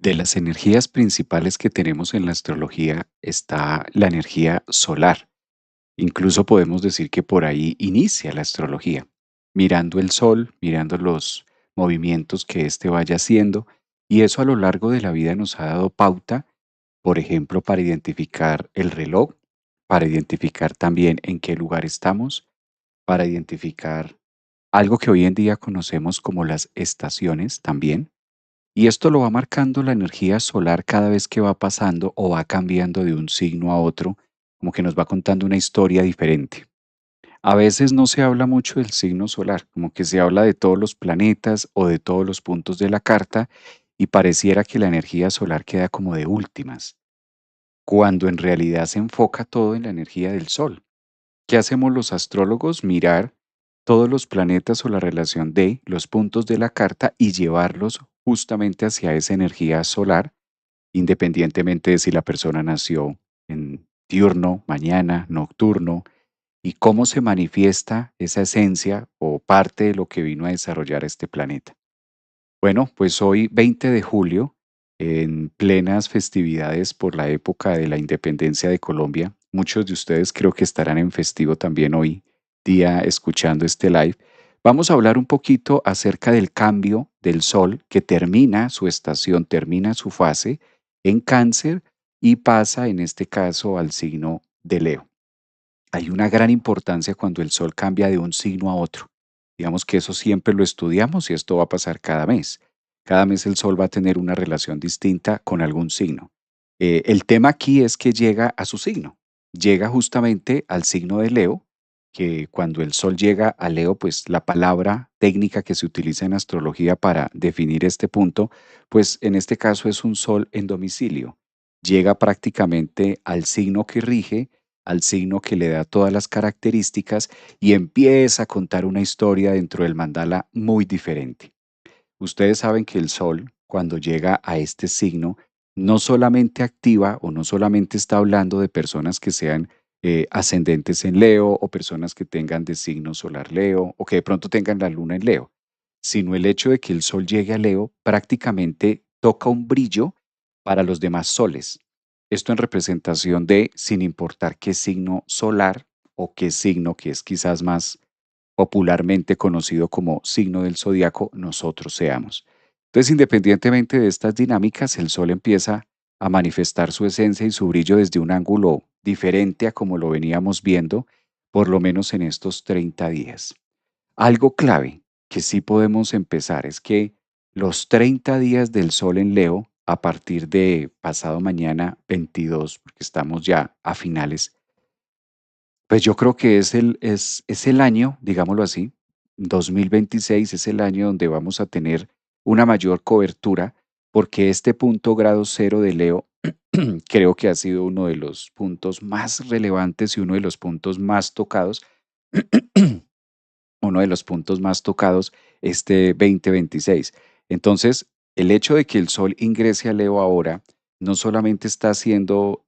De las energías principales que tenemos en la astrología está la energía solar. Incluso podemos decir que por ahí inicia la astrología, mirando el sol, mirando los movimientos que éste vaya haciendo, y eso a lo largo de la vida nos ha dado pauta, por ejemplo, para identificar el reloj, para identificar también en qué lugar estamos, para identificar algo que hoy en día conocemos como las estaciones también, y esto lo va marcando la energía solar cada vez que va pasando o va cambiando de un signo a otro, como que nos va contando una historia diferente. A veces no se habla mucho del signo solar, como que se habla de todos los planetas o de todos los puntos de la carta y pareciera que la energía solar queda como de últimas, cuando en realidad se enfoca todo en la energía del sol. ¿Qué hacemos los astrólogos? Mirar todos los planetas o la relación de los puntos de la carta y llevarlos justamente hacia esa energía solar, independientemente de si la persona nació en diurno, mañana, nocturno, y cómo se manifiesta esa esencia o parte de lo que vino a desarrollar este planeta. Bueno, pues hoy 20 de julio, en plenas festividades por la época de la independencia de Colombia, muchos de ustedes creo que estarán en festivo también hoy día escuchando este live. Vamos a hablar un poquito acerca del cambio del Sol que termina su estación, termina su fase en Cáncer y pasa en este caso al signo de Leo. Hay una gran importancia cuando el Sol cambia de un signo a otro. Digamos que eso siempre lo estudiamos y esto va a pasar cada mes. Cada mes el Sol va a tener una relación distinta con algún signo. El tema aquí es que llega a su signo. Llega justamente al signo de Leo, que cuando el Sol llega a Leo, pues la palabra técnica que se utiliza en astrología para definir este punto, pues en este caso es un Sol en domicilio. Llega prácticamente al signo que rige, al signo que le da todas las características y empieza a contar una historia dentro del mandala muy diferente. Ustedes saben que el Sol, cuando llega a este signo, no solamente activa o no solamente está hablando de personas que sean ascendentes en Leo o personas que tengan de signo solar Leo o que de pronto tengan la luna en Leo, sino el hecho de que el Sol llegue a Leo prácticamente toca un brillo para los demás soles. Esto en representación de, sin importar qué signo solar o qué signo que es quizás más popularmente conocido como signo del zodiaco, nosotros seamos. Entonces, independientemente de estas dinámicas, el Sol empieza a manifestar su esencia y su brillo desde un ángulo diferente a como lo veníamos viendo, por lo menos en estos 30 días. Algo clave que sí podemos empezar es que los 30 días del Sol en Leo, a partir de pasado mañana 22, porque estamos ya a finales, pues yo creo que es el año, digámoslo así, 2026 es el año donde vamos a tener una mayor cobertura, porque este punto grado cero de Leo creo que ha sido uno de los puntos más relevantes y uno de los puntos más tocados, uno de los puntos más tocados este 2026. Entonces, el hecho de que el Sol ingrese a Leo ahora no solamente está haciendo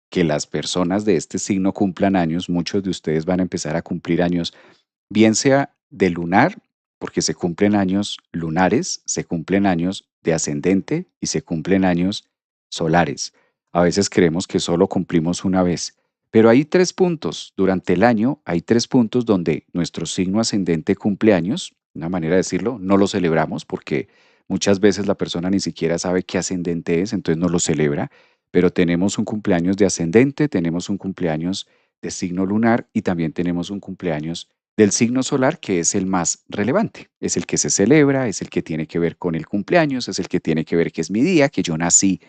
que las personas de este signo cumplan años, muchos de ustedes van a empezar a cumplir años, bien sea de lunar, porque se cumplen años lunares, se cumplen años de ascendente y se cumplen años solares. A veces creemos que solo cumplimos una vez, pero hay tres puntos. Durante el año hay tres puntos donde nuestro signo ascendente cumple años, una manera de decirlo, no lo celebramos porque muchas veces la persona ni siquiera sabe qué ascendente es, entonces no lo celebra, pero tenemos un cumpleaños de ascendente, tenemos un cumpleaños de signo lunar y también tenemos un cumpleaños del signo solar, que es el más relevante, es el que se celebra, es el que tiene que ver con el cumpleaños, es el que tiene que ver que es mi día, que yo nací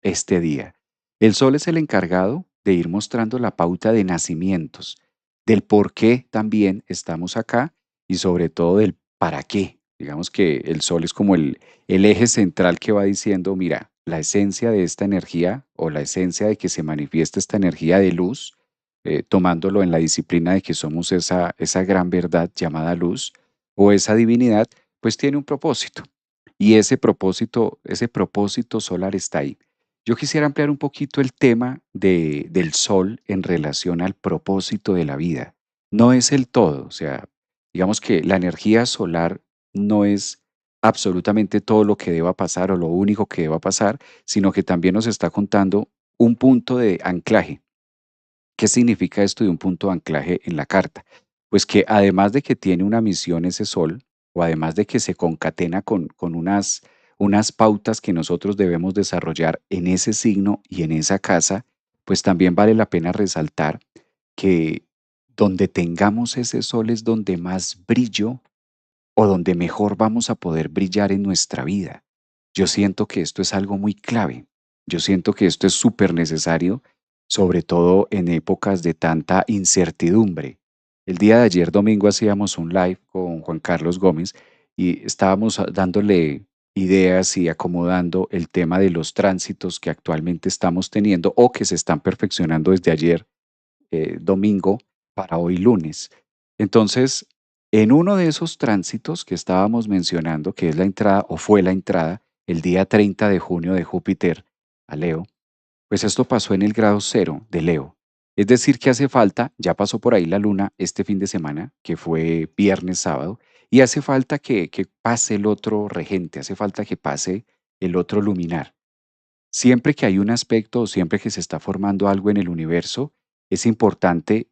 este día. El sol es el encargado de ir mostrando la pauta de nacimientos, del por qué también estamos acá y sobre todo del para qué. Digamos que el sol es como el eje central que va diciendo, mira, la esencia de esta energía o la esencia de que se manifiesta esta energía de luz, tomándolo en la disciplina de que somos esa gran verdad llamada luz o esa divinidad, pues tiene un propósito. Y ese propósito solar está ahí. Yo quisiera ampliar un poquito el tema del sol en relación al propósito de la vida. No es el todo, o sea, digamos que la energía solar no es absolutamente todo lo que deba pasar o lo único que deba pasar, sino que también nos está contando un punto de anclaje. ¿Qué significa esto de un punto de anclaje en la carta? Pues que además de que tiene una misión ese sol, o además de que se concatena con unas pautas que nosotros debemos desarrollar en ese signo y en esa casa, pues también vale la pena resaltar que donde tengamos ese sol es donde más brillo o donde mejor vamos a poder brillar en nuestra vida. Yo siento que esto es algo muy clave. Yo siento que esto es súper necesario, sobre todo en épocas de tanta incertidumbre. El día de ayer domingo hacíamos un live con Juan Carlos Gómez y estábamos dándole ideas y acomodando el tema de los tránsitos que actualmente estamos teniendo o que se están perfeccionando desde ayer domingo para hoy lunes. Entonces, en uno de esos tránsitos que estábamos mencionando, que es la entrada o fue la entrada el día 30 de junio de Júpiter a Leo, pues esto pasó en el grado cero de Leo. Es decir, que hace falta, ya pasó por ahí la luna este fin de semana, que fue viernes, sábado, y hace falta que pase el otro regente, hace falta que pase el otro luminar. Siempre que hay un aspecto o siempre que se está formando algo en el universo, es importante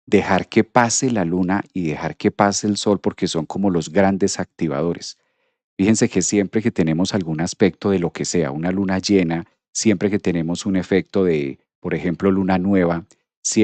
dejar que pase la luna y dejar que pase el sol porque son como los grandes activadores. Fíjense que siempre que tenemos algún aspecto de lo que sea, una luna llena, siempre que tenemos un efecto de, por ejemplo, luna nueva,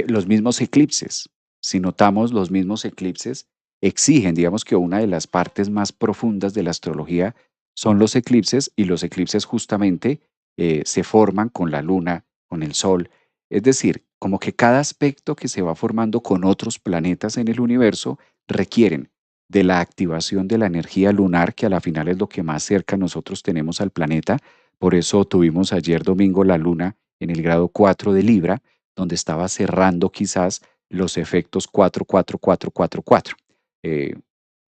los mismos eclipses, si notamos los mismos eclipses, exigen, digamos que una de las partes más profundas de la astrología son los eclipses y los eclipses justamente se forman con la luna, con el sol. Es decir, como que cada aspecto que se va formando con otros planetas en el universo requieren de la activación de la energía lunar, que a la final es lo que más cerca nosotros tenemos al planeta. Por eso tuvimos ayer domingo la luna en el grado 4 de Libra, donde estaba cerrando quizás los efectos 4-4-4-4-4. Eh,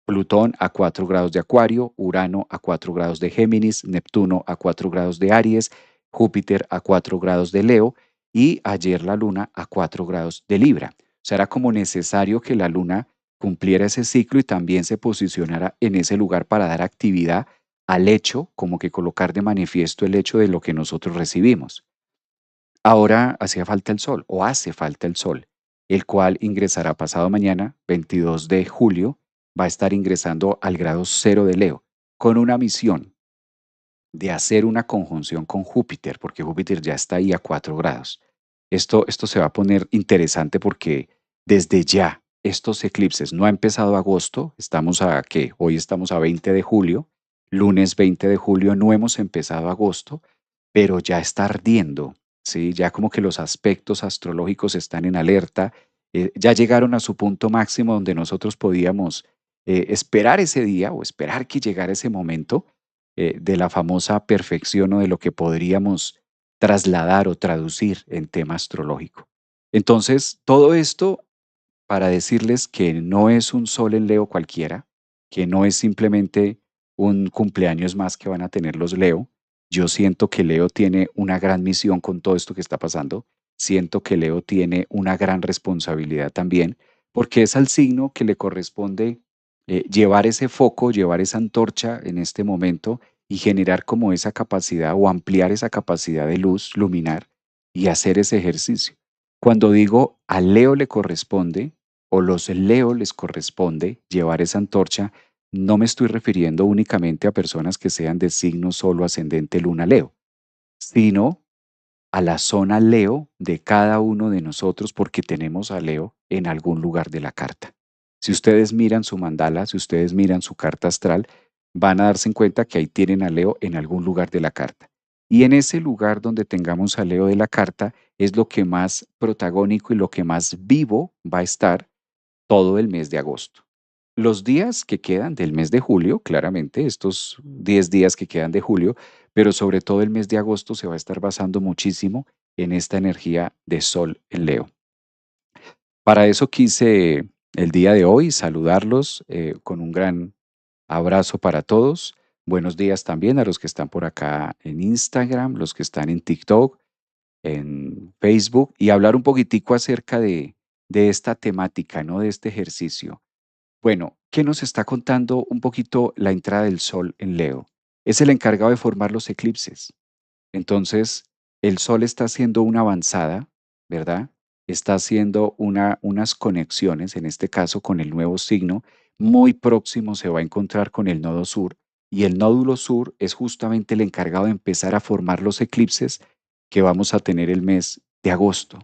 Plutón a 4 grados de Acuario, Urano a 4 grados de Géminis, Neptuno a 4 grados de Aries, Júpiter a 4 grados de Leo y ayer la Luna a 4 grados de Libra. O sea, era como necesario que la Luna cumpliera ese ciclo y también se posicionara en ese lugar para dar actividad al hecho, como que colocar de manifiesto el hecho de lo que nosotros recibimos. Ahora hacía falta el sol, o hace falta el sol, el cual ingresará pasado mañana, 22 de julio, va a estar ingresando al grado cero de Leo, con una misión de hacer una conjunción con Júpiter, porque Júpiter ya está ahí a 4 grados. Esto se va a poner interesante porque desde ya estos eclipses, no ha empezado agosto, estamos a ¿qué? Hoy estamos a 20 de julio, lunes 20 de julio, no hemos empezado agosto, pero ya está ardiendo, ¿sí? Ya como que los aspectos astrológicos están en alerta, ya llegaron a su punto máximo donde nosotros podíamos esperar ese día o esperar que llegara ese momento de la famosa perfección o de lo que podríamos trasladar o traducir en tema astrológico. Entonces, todo esto para decirles que no es un sol en Leo cualquiera, que no es simplemente un cumpleaños más que van a tener los Leo. Yo siento que Leo tiene una gran misión con todo esto que está pasando. Siento que Leo tiene una gran responsabilidad también, porque es al signo que le corresponde llevar ese foco, llevar esa antorcha en este momento y generar como esa capacidad o ampliar esa capacidad de luz, luminar y hacer ese ejercicio. Cuando digo a Leo le corresponde o los Leo les corresponde llevar esa antorcha, no me estoy refiriendo únicamente a personas que sean de signo solo ascendente luna Leo, sino a la zona Leo de cada uno de nosotros porque tenemos a Leo en algún lugar de la carta. Si ustedes miran su mandala, si ustedes miran su carta astral, van a darse en cuenta que ahí tienen a Leo en algún lugar de la carta. Y en ese lugar donde tengamos a Leo de la carta es lo que más protagónico y lo que más vivo va a estar todo el mes de agosto. Los días que quedan del mes de julio, claramente, estos 10 días que quedan de julio, pero sobre todo el mes de agosto se va a estar basando muchísimo en esta energía de Sol en Leo. Para eso quise el día de hoy saludarlos con un gran abrazo para todos. Buenos días también a los que están por acá en Instagram, los que están en TikTok, en Facebook y hablar un poquitico acerca de esta temática, ¿no? De este ejercicio. Bueno, ¿Qué nos está contando un poquito la entrada del Sol en Leo? Es el encargado de formar los eclipses. Entonces, el Sol está haciendo una avanzada, ¿verdad? Está haciendo unas conexiones, en este caso con el nuevo signo. Muy próximo se va a encontrar con el nodo sur y el nódulo sur es justamente el encargado de empezar a formar los eclipses que vamos a tener el mes de agosto.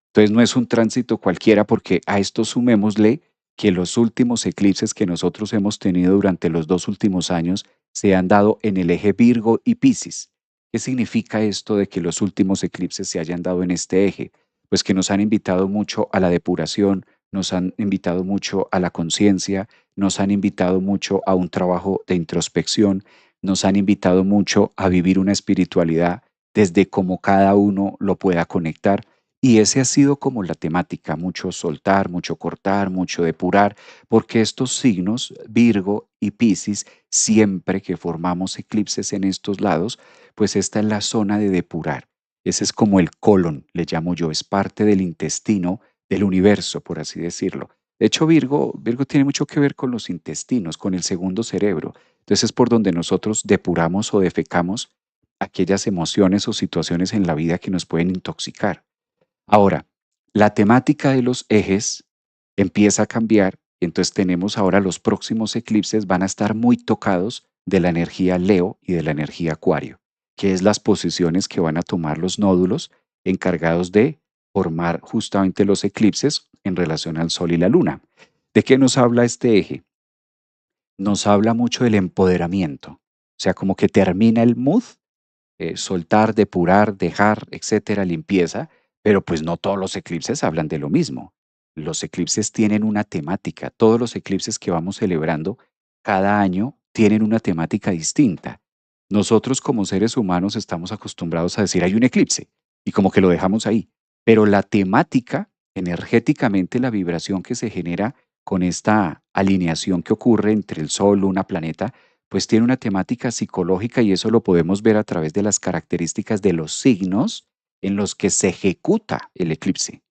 Entonces no es un tránsito cualquiera porque a esto sumémosle que los últimos eclipses que nosotros hemos tenido durante los 2 últimos años se han dado en el eje Virgo y Piscis. ¿Qué significa esto de que los últimos eclipses se hayan dado en este eje? Pues que nos han invitado mucho a la depuración, nos han invitado mucho a la conciencia, nos han invitado mucho a un trabajo de introspección, nos han invitado mucho a vivir una espiritualidad desde cómo cada uno lo pueda conectar y ese ha sido como la temática, mucho soltar, mucho cortar, mucho depurar, porque estos signos, Virgo y Piscis, siempre que formamos eclipses en estos lados, pues esta es la zona de depurar. Ese es como el colon, le llamo yo, es parte del intestino del universo, por así decirlo. De hecho, Virgo tiene mucho que ver con los intestinos, con el segundo cerebro. Entonces es por donde nosotros depuramos o defecamos aquellas emociones o situaciones en la vida que nos pueden intoxicar. Ahora, la temática de los ejes empieza a cambiar, entonces tenemos ahora los próximos eclipses van a estar muy tocados de la energía Leo y de la energía Acuario, que es las posiciones que van a tomar los nódulos encargados de formar justamente los eclipses en relación al Sol y la Luna. ¿De qué nos habla este eje? Nos habla mucho del empoderamiento, o sea, como que termina el mood, soltar, depurar, dejar, etcétera, limpieza, pero pues no todos los eclipses hablan de lo mismo. Los eclipses tienen una temática. Todos los eclipses que vamos celebrando cada año tienen una temática distinta. Nosotros como seres humanos estamos acostumbrados a decir hay un eclipse y como que lo dejamos ahí, pero la temática, energéticamente la vibración que se genera con esta alineación que ocurre entre el Sol, Luna, planeta, pues tiene una temática psicológica y eso lo podemos ver a través de las características de los signos en los que se ejecuta el eclipse.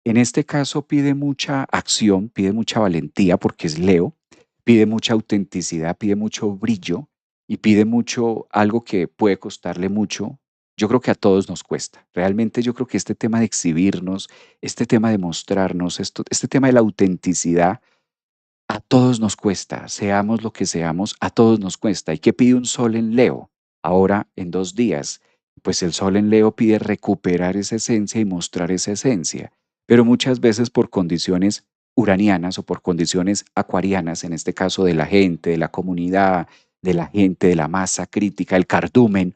En este caso pide mucha acción, pide mucha valentía porque es Leo, pide mucha autenticidad, pide mucho brillo y pide mucho algo que puede costarle mucho. Yo creo que a todos nos cuesta. Realmente yo creo que este tema de exhibirnos, este tema de mostrarnos, este tema de la autenticidad, a todos nos cuesta, seamos lo que seamos, a todos nos cuesta. ¿Y qué pide un sol en Leo? Ahora, en 2 días, pues el sol en Leo pide recuperar esa esencia y mostrar esa esencia, pero muchas veces por condiciones uranianas o por condiciones acuarianas, en este caso de la gente, de la comunidad, de la gente, de la masa crítica, el cardumen,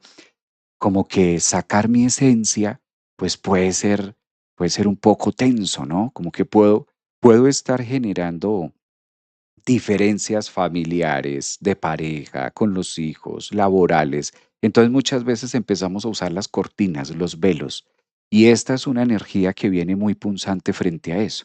como que sacar mi esencia, pues puede ser un poco tenso, ¿no? Como que puedo estar generando diferencias familiares, de pareja, con los hijos, laborales. Entonces muchas veces empezamos a usar las cortinas, los velos, y esta es una energía que viene muy punzante frente a eso.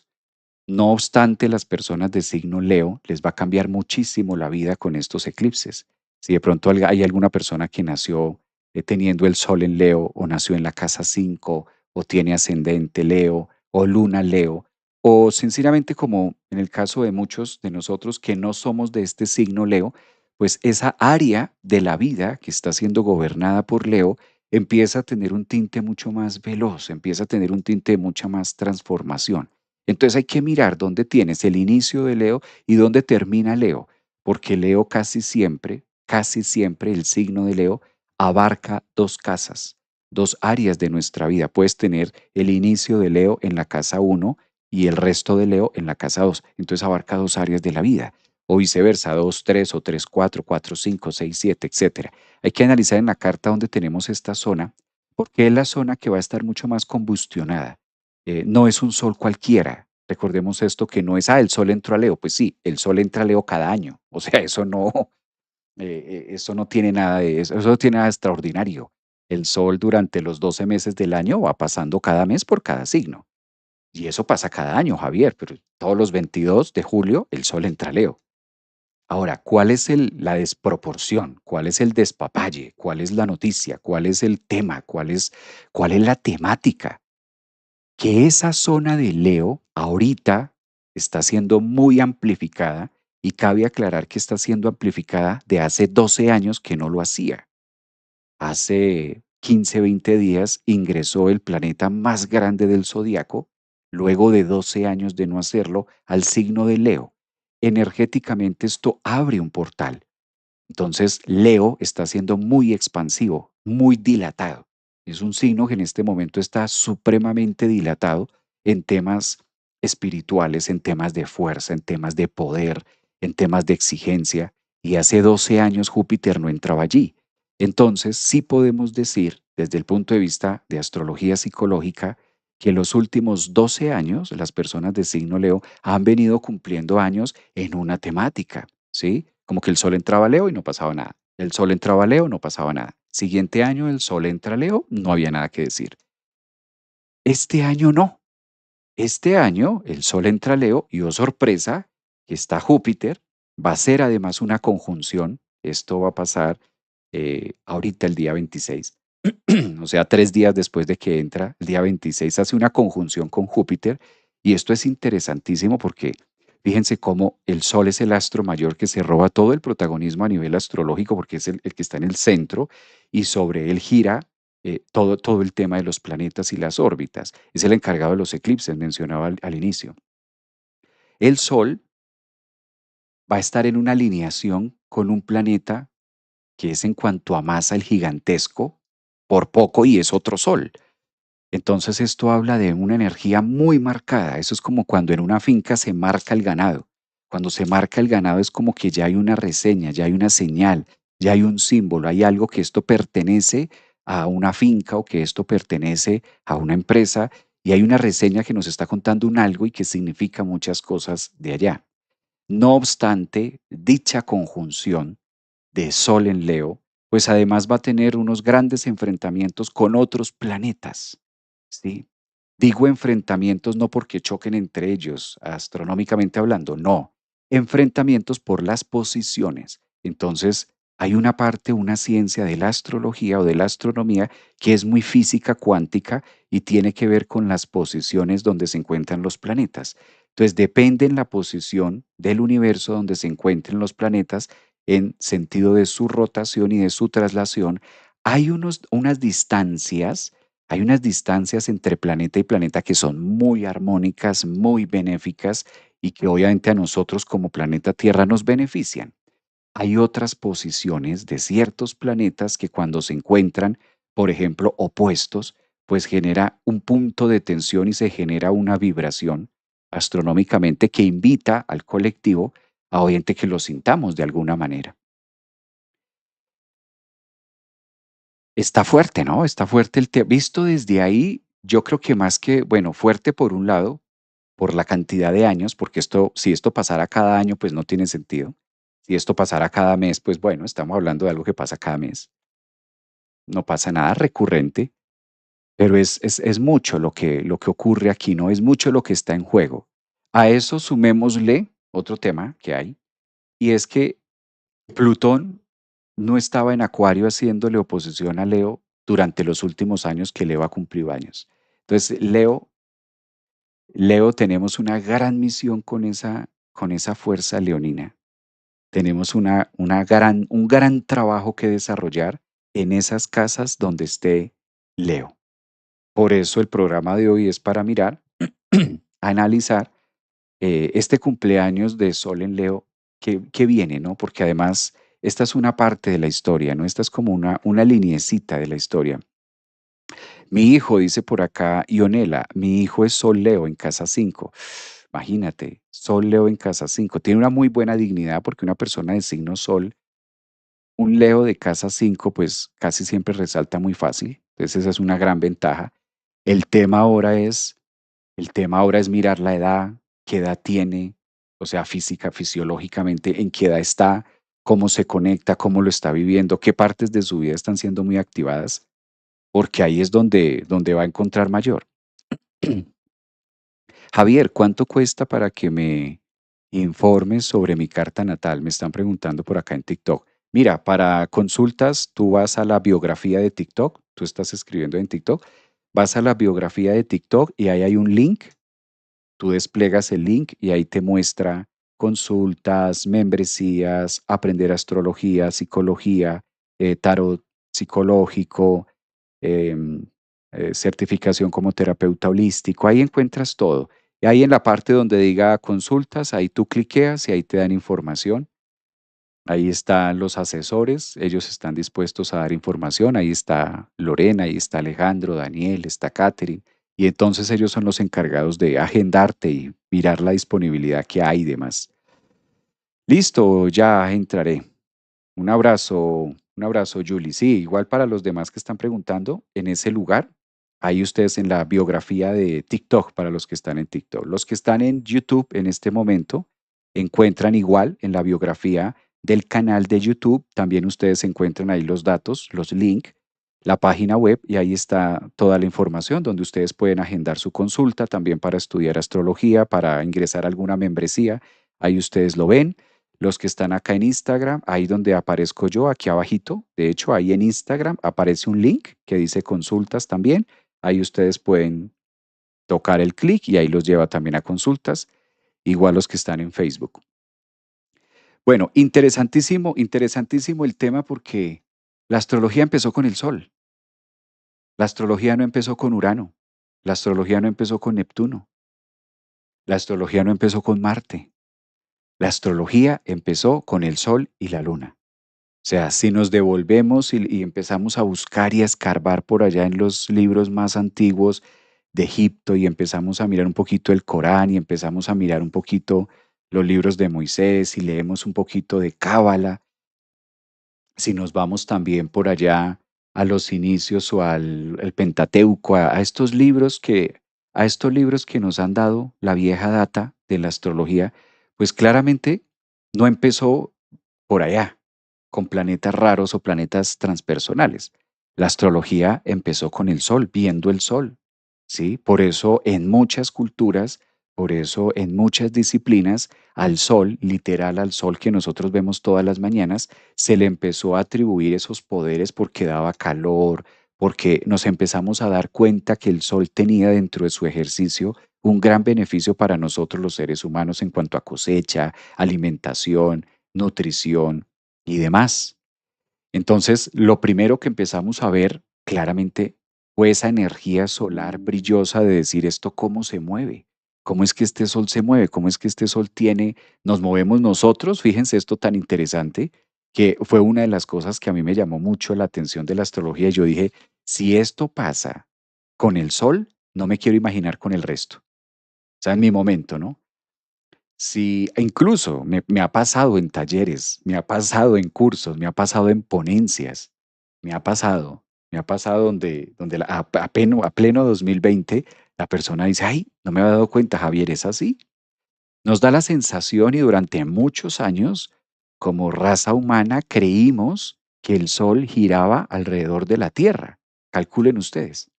No obstante, las personas de signo Leo les va a cambiar muchísimo la vida con estos eclipses. Si de pronto hay alguna persona que nació teniendo el sol en Leo o nació en la casa 5 o tiene ascendente Leo o luna Leo o sencillamente como en el caso de muchos de nosotros que no somos de este signo Leo, pues esa área de la vida que está siendo gobernada por Leo empieza a tener un tinte mucho más veloz, empieza a tener un tinte de mucha más transformación. Entonces hay que mirar dónde tienes el inicio de Leo y dónde termina Leo, porque Leo casi siempre el signo de Leo abarca dos casas, dos áreas de nuestra vida. Puedes tener el inicio de Leo en la casa uno y el resto de Leo en la casa 2. Entonces abarca dos áreas de la vida. O viceversa, 2, 3 o 3, 4, 4, 5, 6, 7, etcétera. Hay que analizar en la carta donde tenemos esta zona, porque es la zona que va a estar mucho más combustionada. No es un sol cualquiera. Recordemos esto que no es, el sol entró a Leo. Pues sí, el sol entra a Leo cada año. O sea, eso no tiene nada de eso no tiene nada de extraordinario. El sol durante los 12 meses del año va pasando cada mes por cada signo. Y eso pasa cada año, Javier, pero todos los 22 de julio el sol entra a Leo. Ahora, ¿cuál es la desproporción? ¿Cuál es el despapalle? ¿Cuál es la noticia? ¿Cuál es el tema? ¿Cuál es la temática? Que esa zona de Leo ahorita está siendo muy amplificada y cabe aclarar que está siendo amplificada de hace 12 años que no lo hacía. Hace 15, 20 días ingresó el planeta más grande del zodiaco, luego de 12 años de no hacerlo, al signo de Leo. Energéticamente esto abre un portal. Entonces, Leo está siendo muy expansivo, muy dilatado. Es un signo que en este momento está supremamente dilatado en temas espirituales, en temas de fuerza, en temas de poder, en temas de exigencia. Y hace 12 años Júpiter no entraba allí. Entonces, sí podemos decir, desde el punto de vista de astrología psicológica, que en los últimos 12 años las personas de signo Leo han venido cumpliendo años en una temática. ¿Sí? Como que el sol entraba a Leo y no pasaba nada. El sol entraba a Leo, no pasaba nada. Siguiente año el sol entra a Leo, no había nada que decir. Este año no. Este año el sol entra a Leo y, oh sorpresa, que está Júpiter, va a ser además una conjunción. Esto va a pasar ahorita el día 26. O sea, 3 días después de que entra, el día 26 hace una conjunción con Júpiter y esto es interesantísimo porque fíjense cómo el Sol es el astro mayor que se roba todo el protagonismo a nivel astrológico porque es el que está en el centro y sobre él gira todo el tema de los planetas y las órbitas. Es el encargado de los eclipses, mencionaba al inicio. El Sol va a estar en una alineación con un planeta que es en cuanto a masa el gigantesco, por poco y es otro Sol. Entonces esto habla de una energía muy marcada. Eso es como cuando en una finca se marca el ganado. Cuando se marca el ganado es como que ya hay una reseña, ya hay una señal, ya hay un símbolo, hay algo que esto pertenece a una finca o que esto pertenece a una empresa y hay una reseña que nos está contando un algo y que significa muchas cosas de allá. No obstante, dicha conjunción de Sol en Leo, pues además va a tener unos grandes enfrentamientos con otros planetas, ¿sí? Digo enfrentamientos no porque choquen entre ellos, astronómicamente hablando, no, enfrentamientos por las posiciones. Entonces, hay una parte, una ciencia de la astrología o de la astronomía que es muy física cuántica y tiene que ver con las posiciones donde se encuentran los planetas. Entonces, depende en la posición del universo donde se encuentren los planetas en sentido de su rotación y de su traslación, hay hay unas distancias entre planeta y planeta que son muy armónicas, muy benéficas y que obviamente a nosotros como planeta Tierra nos benefician. Hay otras posiciones de ciertos planetas que cuando se encuentran, por ejemplo, opuestos, pues genera un punto de tensión y se genera una vibración astronómicamente que invita al colectivo a obviamente que lo sintamos de alguna manera. Está fuerte, ¿no? Está fuerte el tema. Visto desde ahí, yo creo que más que, bueno, fuerte por un lado, por la cantidad de años, porque esto, si esto pasara cada año, pues no tiene sentido. Si esto pasara cada mes, pues bueno, estamos hablando de algo que pasa cada mes. No pasa nada recurrente, pero es mucho lo que ocurre aquí, ¿no? Es mucho lo que está en juego. A eso sumémosle otro tema que hay, y es que Plutón no estaba en Acuario haciéndole oposición a Leo durante los últimos años que Leo ha cumplido años. Entonces, Leo tenemos una gran misión con esa fuerza leonina. Tenemos un gran trabajo que desarrollar en esas casas donde esté Leo. Por eso el programa de hoy es para mirar, analizar este cumpleaños de Sol en Leo que viene, ¿no? Porque además esta es una parte de la historia, ¿no? Esta es como una lineecita de la historia. Mi hijo, dice por acá Ionela, mi hijo es Sol Leo en casa 5. Imagínate, Sol Leo en casa 5. Tiene una muy buena dignidad porque una persona de signo Sol, un Leo de casa 5, pues casi siempre resalta muy fácil. Entonces esa es una gran ventaja. El tema ahora es el tema ahora es mirar la edad, qué edad tiene, o sea, física, fisiológicamente, en qué edad está, cómo se conecta, cómo lo está viviendo, qué partes de su vida están siendo muy activadas, porque ahí es donde va a encontrar mayor. Javier, ¿cuánto cuesta para que me informes sobre mi carta natal? Me están preguntando por acá en TikTok. Mira, para consultas, tú vas a la biografía de TikTok, tú estás escribiendo en TikTok, vas a la biografía de TikTok y ahí hay un link. Tú desplegas el link y ahí te muestra consultas, membresías, aprender astrología, psicología, tarot psicológico, em, certificación como terapeuta holístico. Ahí encuentras todo. Y ahí en la parte donde diga consultas, ahí tú cliqueas y ahí te dan información. Ahí están los asesores, ellos están dispuestos a dar información. Ahí está Lorena, ahí está Alejandro, Daniel, está Catherine. Y entonces ellos son los encargados de agendarte y mirar la disponibilidad que hay y demás. Listo, ya entraré. Un abrazo, Julie. Sí, igual para los demás que están preguntando, en ese lugar, ahí ustedes en la biografía de TikTok, para los que están en TikTok. Los que están en YouTube en este momento, encuentran igual en la biografía del canal de YouTube, también ustedes encuentran ahí los datos, los links, la página web y ahí está toda la información donde ustedes pueden agendar su consulta, también para estudiar astrología, para ingresar a alguna membresía. Ahí ustedes lo ven. Los que están acá en Instagram, ahí donde aparezco yo, aquí abajito, de hecho, ahí en Instagram aparece un link que dice consultas también. Ahí ustedes pueden tocar el clic y ahí los lleva también a consultas, igual los que están en Facebook. Bueno, interesantísimo, interesantísimo el tema porque la astrología empezó con el Sol. La astrología no empezó con Urano. La astrología no empezó con Neptuno. La astrología no empezó con Marte. La astrología empezó con el Sol y la Luna. O sea, si nos devolvemos y empezamos a buscar y a escarbar por allá en los libros más antiguos de Egipto y empezamos a mirar un poquito el Corán y empezamos a mirar un poquito los libros de Moisés y leemos un poquito de Cábala, si nos vamos también por allá a los inicios o al Pentateuco, a estos libros que nos han dado la vieja data de la astrología, pues claramente no empezó por allá, con planetas raros o planetas transpersonales. La astrología empezó con el Sol, viendo el Sol, ¿sí? Por eso en muchas culturas, por eso en muchas disciplinas, al Sol, literal al Sol que nosotros vemos todas las mañanas, se le empezó a atribuir esos poderes porque daba calor, porque nos empezamos a dar cuenta que el Sol tenía dentro de su ejercicio un gran beneficio para nosotros los seres humanos en cuanto a cosecha, alimentación, nutrición y demás. Entonces, lo primero que empezamos a ver claramente fue esa energía solar brillosa de decir esto cómo se mueve, cómo es que este sol se mueve, cómo es que este sol tiene, nos movemos nosotros, fíjense esto tan interesante, que fue una de las cosas que a mí me llamó mucho la atención de la astrología. Yo dije, si esto pasa con el sol, no me quiero imaginar con el resto. O sea, en mi momento, ¿no? Sí, e incluso me ha pasado en talleres, me ha pasado en cursos, me ha pasado en ponencias, me ha pasado donde a pleno 2020 la persona dice, ay, no me había dado cuenta, Javier, es así. Nos da la sensación y durante muchos años, como raza humana, creímos que el Sol giraba alrededor de la Tierra. Calculen ustedes.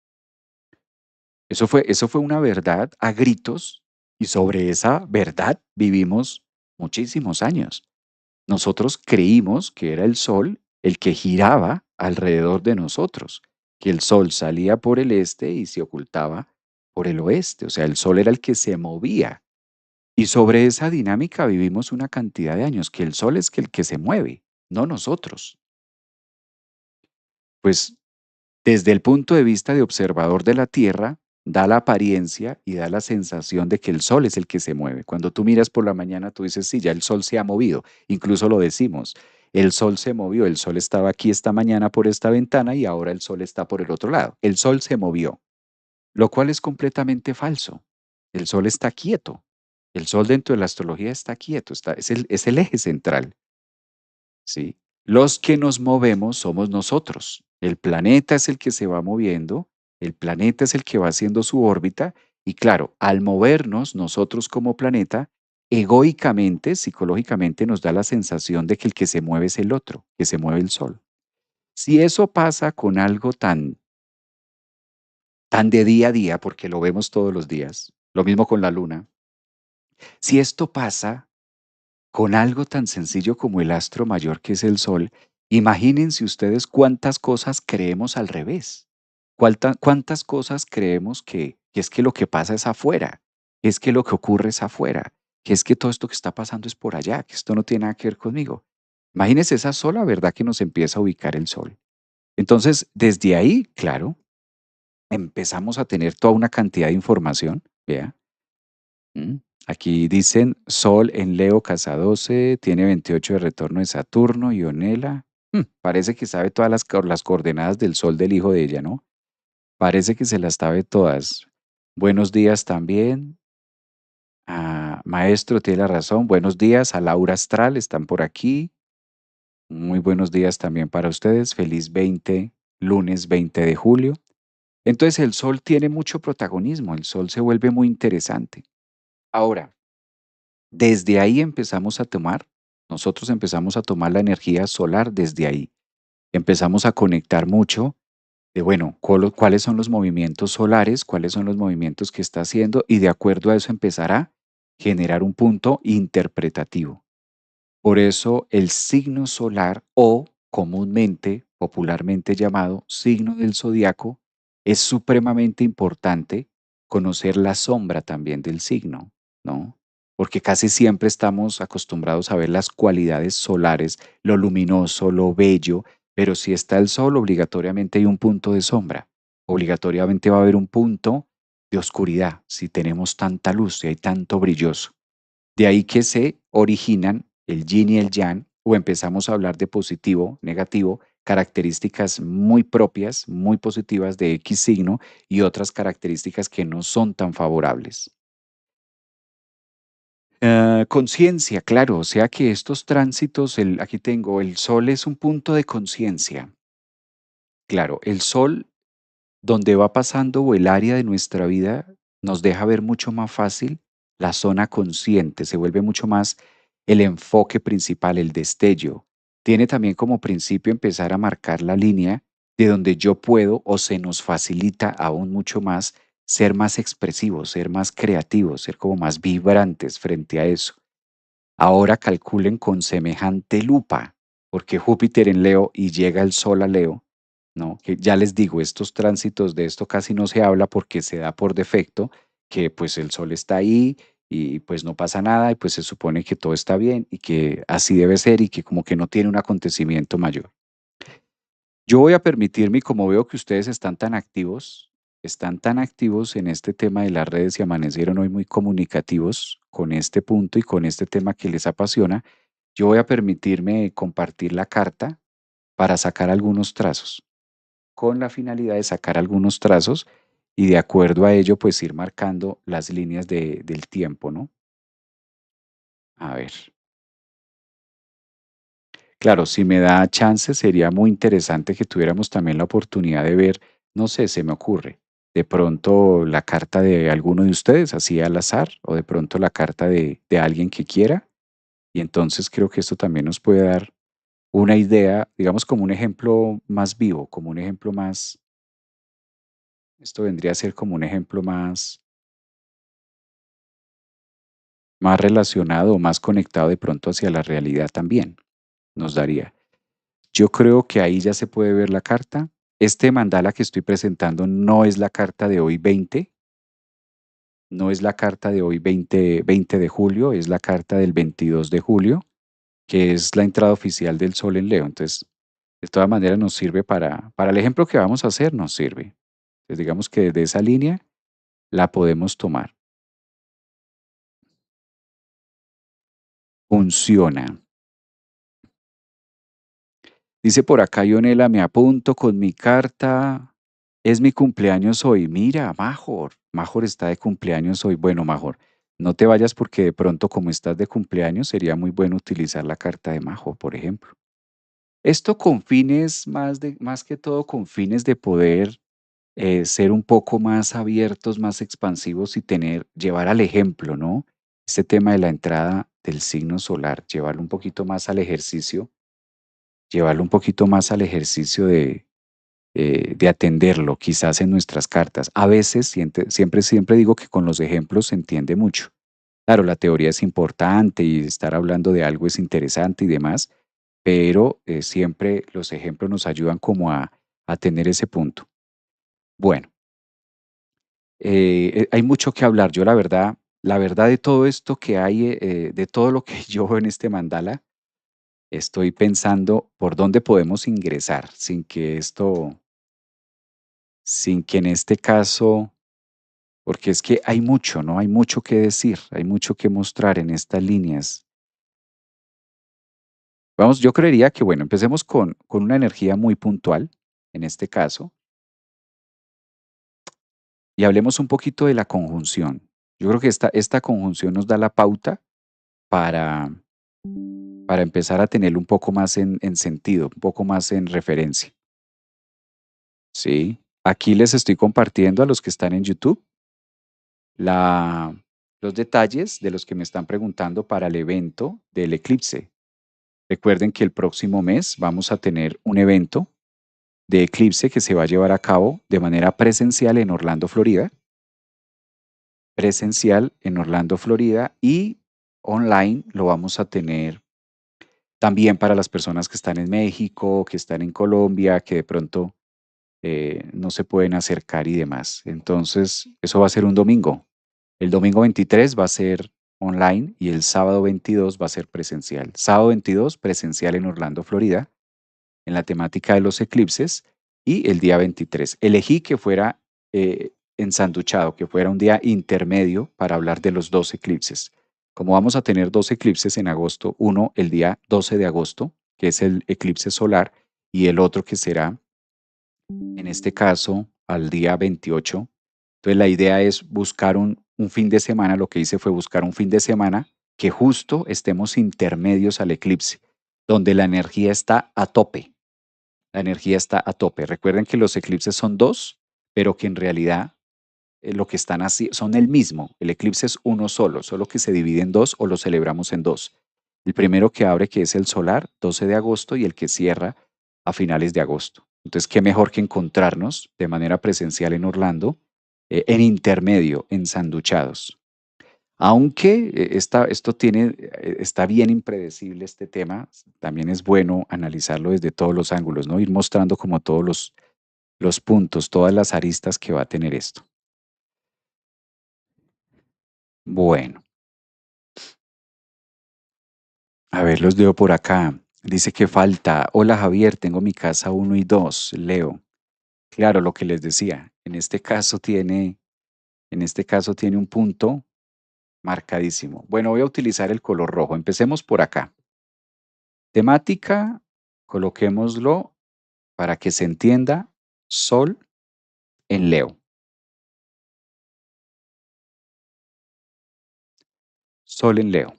Eso fue una verdad a gritos y sobre esa verdad vivimos muchísimos años. Nosotros creímos que era el sol el que giraba alrededor de nosotros, que el sol salía por el este y se ocultaba por el oeste, o sea, el sol era el que se movía. Y sobre esa dinámica vivimos una cantidad de años, que el sol es que el que se mueve, no nosotros. Pues desde el punto de vista de observador de la Tierra, da la apariencia y da la sensación de que el sol es el que se mueve. Cuando tú miras por la mañana, tú dices, sí, ya el sol se ha movido. Incluso lo decimos, el sol se movió, el sol estaba aquí esta mañana por esta ventana y ahora el sol está por el otro lado. El sol se movió, lo cual es completamente falso. El sol está quieto. El sol dentro de la astrología está quieto, es el eje central. ¿Sí? Los que nos movemos somos nosotros. El planeta es el que se va moviendo, el planeta es el que va haciendo su órbita y claro, al movernos nosotros como planeta, egoicamente, psicológicamente nos da la sensación de que el que se mueve es el otro, que se mueve el sol. Si eso pasa con algo tan de día a día, porque lo vemos todos los días, lo mismo con la luna, si esto pasa con algo tan sencillo como el astro mayor que es el Sol, imagínense ustedes cuántas cosas creemos al revés. Cuántas cosas creemos que es que lo que pasa es afuera, es que lo que ocurre es afuera. que es que todo esto que está pasando es por allá, que esto no tiene nada que ver conmigo. Imagínese esa sola verdad que nos empieza a ubicar el sol. Entonces, desde ahí, claro, empezamos a tener toda una cantidad de información, vea. Mm. Aquí dicen Sol en Leo, casa 12, tiene 28 de retorno de Saturno, Ionela. Parece que sabe todas las coordenadas del Sol del hijo de ella, ¿no? Parece que se las sabe todas. Buenos días también. Maestro, tiene la razón. Buenos días a Laura Astral, están por aquí. Muy buenos días también para ustedes. Feliz lunes 20 de julio. Entonces el Sol tiene mucho protagonismo, el Sol se vuelve muy interesante. Ahora, desde ahí empezamos a tomar, nosotros empezamos a tomar la energía solar desde ahí. Empezamos a conectar mucho de, bueno, cuáles son los movimientos solares, cuáles son los movimientos que está haciendo y de acuerdo a eso empezar a generar un punto interpretativo. Por eso el signo solar o comúnmente, popularmente llamado signo del zodiaco, es supremamente importante conocer la sombra también del signo, ¿no? Porque casi siempre estamos acostumbrados a ver las cualidades solares, lo luminoso, lo bello, pero si está el sol, obligatoriamente hay un punto de sombra, obligatoriamente va a haber un punto de oscuridad si tenemos tanta luz, si hay tanto brilloso. De ahí que se originan el yin y el yang, o empezamos a hablar de positivo, negativo, características muy propias, muy positivas de X signo y otras características que no son tan favorables. Conciencia, claro, o sea que estos tránsitos, aquí tengo, el sol es un punto de conciencia. Claro, el sol donde va pasando o el área de nuestra vida nos deja ver mucho más fácil la zona consciente, se vuelve mucho más el enfoque principal, el destello. Tiene también como principio empezar a marcar la línea de donde yo puedo o se nos facilita aún mucho más ser más expresivos, ser más creativos, ser como más vibrantes frente a eso. Ahora calculen con semejante lupa, porque Júpiter en Leo y llega el Sol a Leo, ¿no? Que ya les digo, estos tránsitos de esto casi no se habla porque se da por defecto que pues el Sol está ahí y pues no pasa nada y pues se supone que todo está bien y que así debe ser y que como que no tiene un acontecimiento mayor. Yo voy a permitirme, y como veo que ustedes están tan activos en este tema de las redes y amanecieron hoy muy comunicativos con este punto y con este tema que les apasiona, yo voy a permitirme compartir la carta para sacar algunos trazos, con la finalidad de sacar algunos trazos y de acuerdo a ello, pues ir marcando las líneas del tiempo, ¿no? A ver. Claro, si me da chance, sería muy interesante que tuviéramos también la oportunidad de ver, no sé, se me ocurre, de pronto la carta de alguno de ustedes, así al azar, o de pronto la carta de alguien que quiera. Y entonces creo que esto también nos puede dar una idea, digamos, como un ejemplo más vivo, como un ejemplo más, esto vendría a ser como un ejemplo más relacionado o más conectado de pronto hacia la realidad también, nos daría. Yo creo que ahí ya se puede ver la carta. Este mandala que estoy presentando no es la carta de hoy 20, no es la carta de hoy 20 de julio, es la carta del 22 de julio, que es la entrada oficial del Sol en Leo. Entonces, de todas maneras nos sirve para el ejemplo que vamos a hacer, nos sirve. Entonces, digamos que desde esa línea la podemos tomar. Funciona. Dice por acá Ionela, me apunto con mi carta. Es mi cumpleaños hoy. Mira, Major. Major está de cumpleaños hoy. Bueno, Major, no te vayas porque de pronto como estás de cumpleaños sería muy bueno utilizar la carta de Major, por ejemplo. Esto con fines más que todo con fines de poder ser un poco más abiertos, más expansivos y llevar al ejemplo, ¿no? Este tema de la entrada del signo solar, llevarlo un poquito más al ejercicio, llevarlo un poquito más al ejercicio de atenderlo, quizás en nuestras cartas. A veces, siempre digo que con los ejemplos se entiende mucho. Claro, la teoría es importante y estar hablando de algo es interesante y demás, pero siempre los ejemplos nos ayudan como a tener ese punto. Bueno, hay mucho que hablar. Yo la verdad la verdad de todo esto que hay, de todo lo que yo veo en este mandala, estoy pensando por dónde podemos ingresar sin que en este caso, porque es que hay mucho, ¿no? Hay mucho que decir, hay mucho que mostrar en estas líneas. Vamos, yo creería que, bueno, empecemos con una energía muy puntual, en este caso, y hablemos un poquito de la conjunción. Yo creo que esta conjunción nos da la pauta para, para empezar a tenerlo un poco más en sentido, un poco más en referencia. Sí, aquí les estoy compartiendo a los que están en YouTube la, los detalles de los que me están preguntando para el evento del eclipse. Recuerden que el próximo mes vamos a tener un evento de eclipse que se va a llevar a cabo de manera presencial en Orlando, Florida, y online lo vamos a tener también para las personas que están en México, que están en Colombia, que de pronto no se pueden acercar y demás. Entonces, eso va a ser un domingo. El domingo 23 va a ser online y el sábado 22 va a ser presencial. Sábado 22 presencial en Orlando, Florida, en la temática de los eclipses, y el día 23. Elegí que fuera ensanduchado, que fuera un día intermedio para hablar de los dos eclipses. Como vamos a tener dos eclipses en agosto, uno el día 12 de agosto, que es el eclipse solar, y el otro que será en este caso al día 28. Entonces la idea es buscar un fin de semana, lo que hice fue buscar un fin de semana que justo estemos intermedios al eclipse, donde la energía está a tope. La energía está a tope. Recuerden que los eclipses son dos, pero que en realidad lo que están así son el mismo. El eclipse es uno solo, solo que se divide en dos o lo celebramos en dos. El primero que abre, que es el solar, 12 de agosto, y el que cierra a finales de agosto. Entonces, qué mejor que encontrarnos de manera presencial en Orlando, en intermedio, ensanduchados. Aunque esto está bien impredecible este tema, también es bueno analizarlo desde todos los ángulos, ¿no? Ir mostrando como todos los puntos, todas las aristas que va a tener esto. Bueno, a ver, los leo por acá. Dice que falta. Hola Javier, tengo mi casa uno y 2. Leo. Claro, lo que les decía. En este caso tiene un punto marcadísimo. Bueno, voy a utilizar el color rojo. Empecemos por acá. Temática, coloquémoslo para que se entienda. Sol en Leo. Sol en Leo.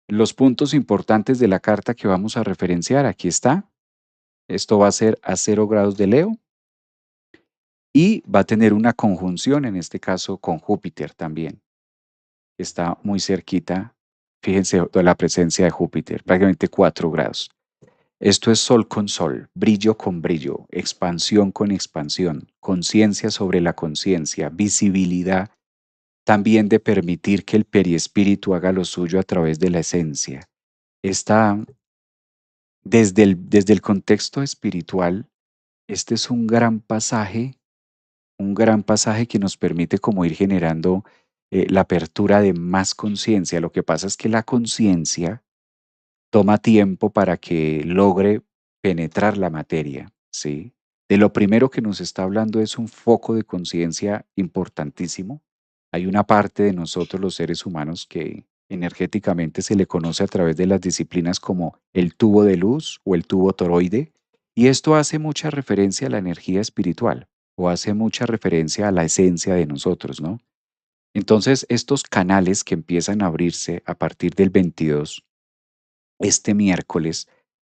Los puntos importantes de la carta que vamos a referenciar, aquí está. Esto va a ser a 0 grados de Leo y va a tener una conjunción, en este caso con Júpiter también. Está muy cerquita, fíjense de la presencia de Júpiter, prácticamente 4 grados. Esto es sol con sol, brillo con brillo, expansión con expansión, conciencia sobre la conciencia, visibilidad también de permitir que el periespíritu haga lo suyo a través de la esencia. Está desde el contexto espiritual, este es un gran pasaje que nos permite como ir generando la apertura de más conciencia. Lo que pasa es que la conciencia toma tiempo para que logre penetrar la materia, ¿sí? De lo primero que nos está hablando es un foco de conciencia importantísimo. Hay una parte de nosotros los seres humanos que energéticamente se le conoce a través de las disciplinas como el tubo de luz o el tubo toroide, y esto hace mucha referencia a la energía espiritual o hace mucha referencia a la esencia de nosotros, ¿no? Entonces, estos canales que empiezan a abrirse a partir del 22, este miércoles,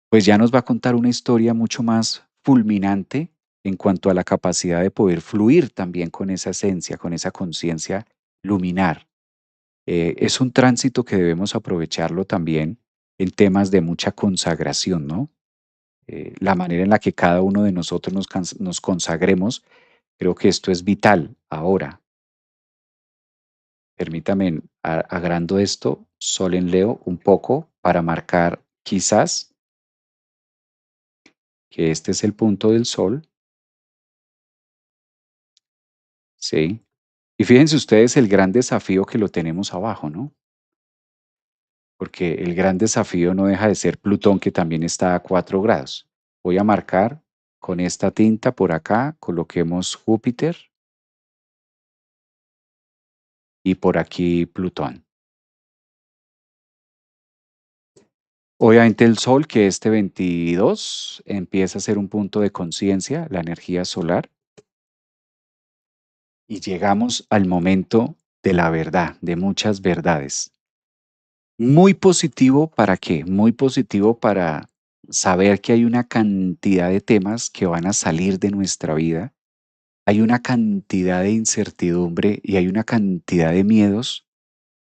pues ya nos va a contar una historia mucho más fulminante en cuanto a la capacidad de poder fluir también con esa esencia, con esa conciencia luminar. Es un tránsito que debemos aprovecharlo también en temas de mucha consagración, ¿no? La manera en la que cada uno de nosotros nos consagremos, creo que esto es vital ahora. Permítame, agrando esto, Sol en Leo, un poco para marcar quizás que este es el punto del Sol, ¿sí? Y fíjense ustedes el gran desafío que lo tenemos abajo, ¿no? Porque el gran desafío no deja de ser Plutón, que también está a 4 grados. Voy a marcar con esta tinta por acá, coloquemos Júpiter y por aquí Plutón. Obviamente el Sol, que este 22 empieza a ser un punto de conciencia, la energía solar, y llegamos al momento de la verdad, de muchas verdades. Muy positivo, ¿para qué? Muy positivo para saber que hay una cantidad de temas que van a salir de nuestra vida, hay una cantidad de incertidumbre y hay una cantidad de miedos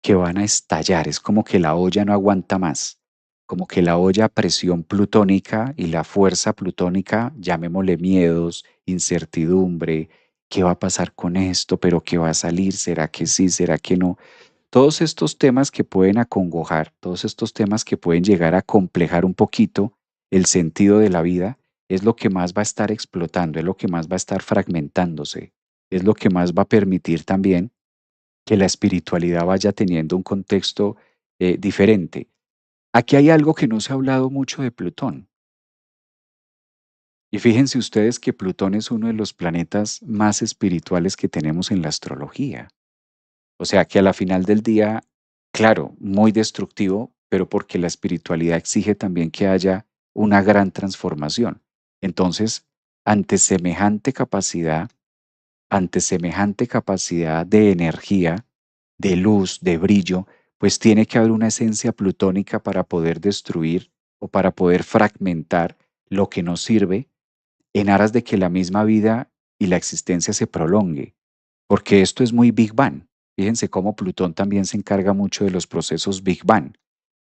que van a estallar. Es como que la olla no aguanta más, como que la olla a presión plutónica y la fuerza plutónica, llamémosle miedos, incertidumbre, ¿qué va a pasar con esto? ¿Pero qué va a salir? ¿Será que sí? ¿Será que no? Todos estos temas que pueden acongojar, todos estos temas que pueden llegar a complejar un poquito el sentido de la vida, es lo que más va a estar explotando, es lo que más va a estar fragmentándose, es lo que más va a permitir también que la espiritualidad vaya teniendo un contexto diferente. Aquí hay algo que no se ha hablado mucho de Plutón. Y fíjense ustedes que Plutón es uno de los planetas más espirituales que tenemos en la astrología. O sea que a la final del día, claro, muy destructivo, pero porque la espiritualidad exige también que haya una gran transformación. Entonces, ante semejante capacidad, ante semejante capacidad de energía, de luz, de brillo, pues tiene que haber una esencia plutónica para poder destruir o para poder fragmentar lo que nos sirve en aras de que la misma vida y la existencia se prolongue, porque esto es muy Big Bang. Fíjense cómo Plutón también se encarga mucho de los procesos Big Bang.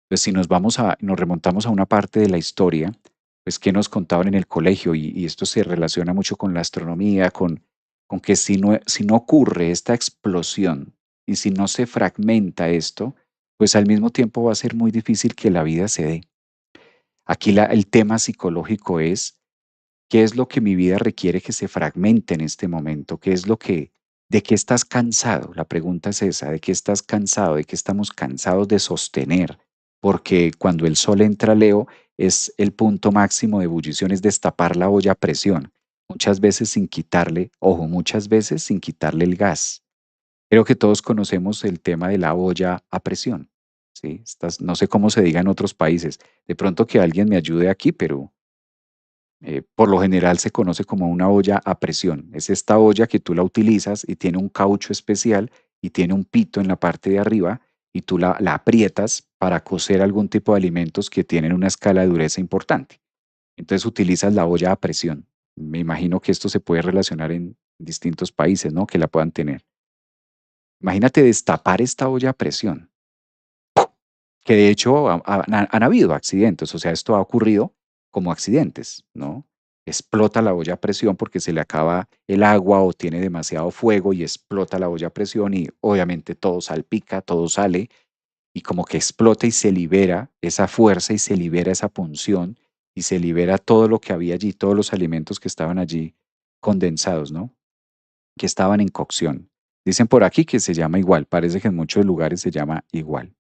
Pues si nos remontamos a una parte de la historia, pues que nos contaban en el colegio, y esto se relaciona mucho con la astronomía, con que si no ocurre esta explosión y si no se fragmenta esto, pues al mismo tiempo va a ser muy difícil que la vida se dé. Aquí el tema psicológico es: ¿qué es lo que mi vida requiere que se fragmente en este momento? ¿Qué es lo que, de qué estás cansado? La pregunta es esa, ¿de qué estás cansado? ¿De qué estamos cansados de sostener? Porque cuando el sol entra a Leo es el punto máximo de ebullición, es destapar la olla a presión, muchas veces sin quitarle, ojo, muchas veces sin quitarle el gas. Creo que todos conocemos el tema de la olla a presión, ¿sí? No sé cómo se diga en otros países. De pronto que alguien me ayude aquí, pero por lo general se conoce como una olla a presión. Es esta olla que tú la utilizas y tiene un caucho especial y tiene un pito en la parte de arriba y tú la aprietas para cocer algún tipo de alimentos que tienen una escala de dureza importante. Entonces utilizas la olla a presión. Me imagino que esto se puede relacionar en distintos países, ¿no? Que la puedan tener. Imagínate destapar esta olla a presión, que de hecho han habido accidentes, o sea, esto ha ocurrido como accidentes, ¿no? Explota la olla a presión porque se le acaba el agua o tiene demasiado fuego y explota la olla a presión y obviamente todo salpica, todo sale y como que explota y se libera esa fuerza y se libera esa punción y se libera todo lo que había allí, todos los alimentos que estaban allí condensados, ¿no? Que estaban en cocción. Dicen por aquí que se llama igual, parece que en muchos lugares se llama igual.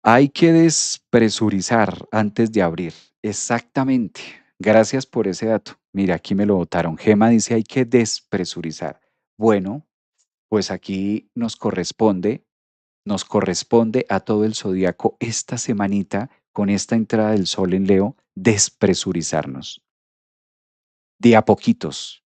Hay que despresurizar antes de abrir. Exactamente. Gracias por ese dato. Mira, aquí me lo botaron. Gema dice hay que despresurizar. Bueno, pues aquí nos corresponde a todo el zodiaco esta semanita con esta entrada del sol en Leo, despresurizarnos. De a poquitos,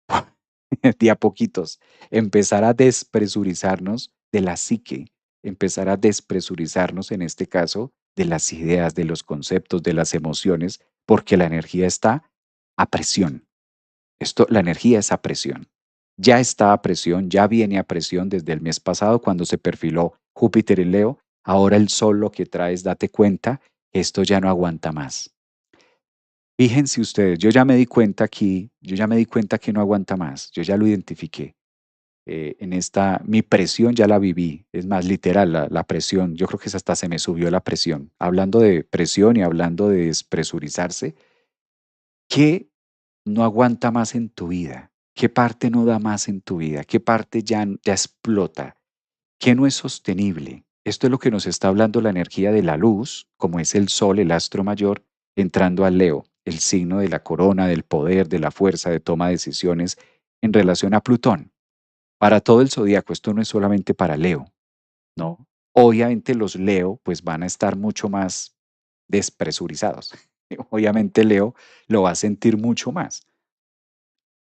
de a poquitos, empezar a despresurizarnos de la psique, empezar a despresurizarnos, en este caso, de las ideas, de los conceptos, de las emociones, porque la energía está a presión. La energía es a presión. Ya está a presión, ya viene a presión desde el mes pasado cuando se perfiló Júpiter en Leo. Ahora el Sol lo que trae es, date cuenta, esto ya no aguanta más. Fíjense ustedes, yo ya me di cuenta aquí, yo ya me di cuenta que no aguanta más, yo ya lo identifiqué. Mi presión ya la viví, es más literal, la presión, yo creo que hasta se me subió la presión. Hablando de presión y hablando de despresurizarse, ¿qué no aguanta más en tu vida? ¿Qué parte no da más en tu vida? ¿Qué parte ya explota? ¿Qué no es sostenible? Esto es lo que nos está hablando la energía de la luz, como es el sol, el astro mayor, entrando al Leo, el signo de la corona, del poder, de la fuerza, de toma de decisiones en relación a Plutón. Para todo el zodíaco, esto no es solamente para Leo, ¿no? Obviamente los Leo pues van a estar mucho más despresurizados. Obviamente Leo lo va a sentir mucho más.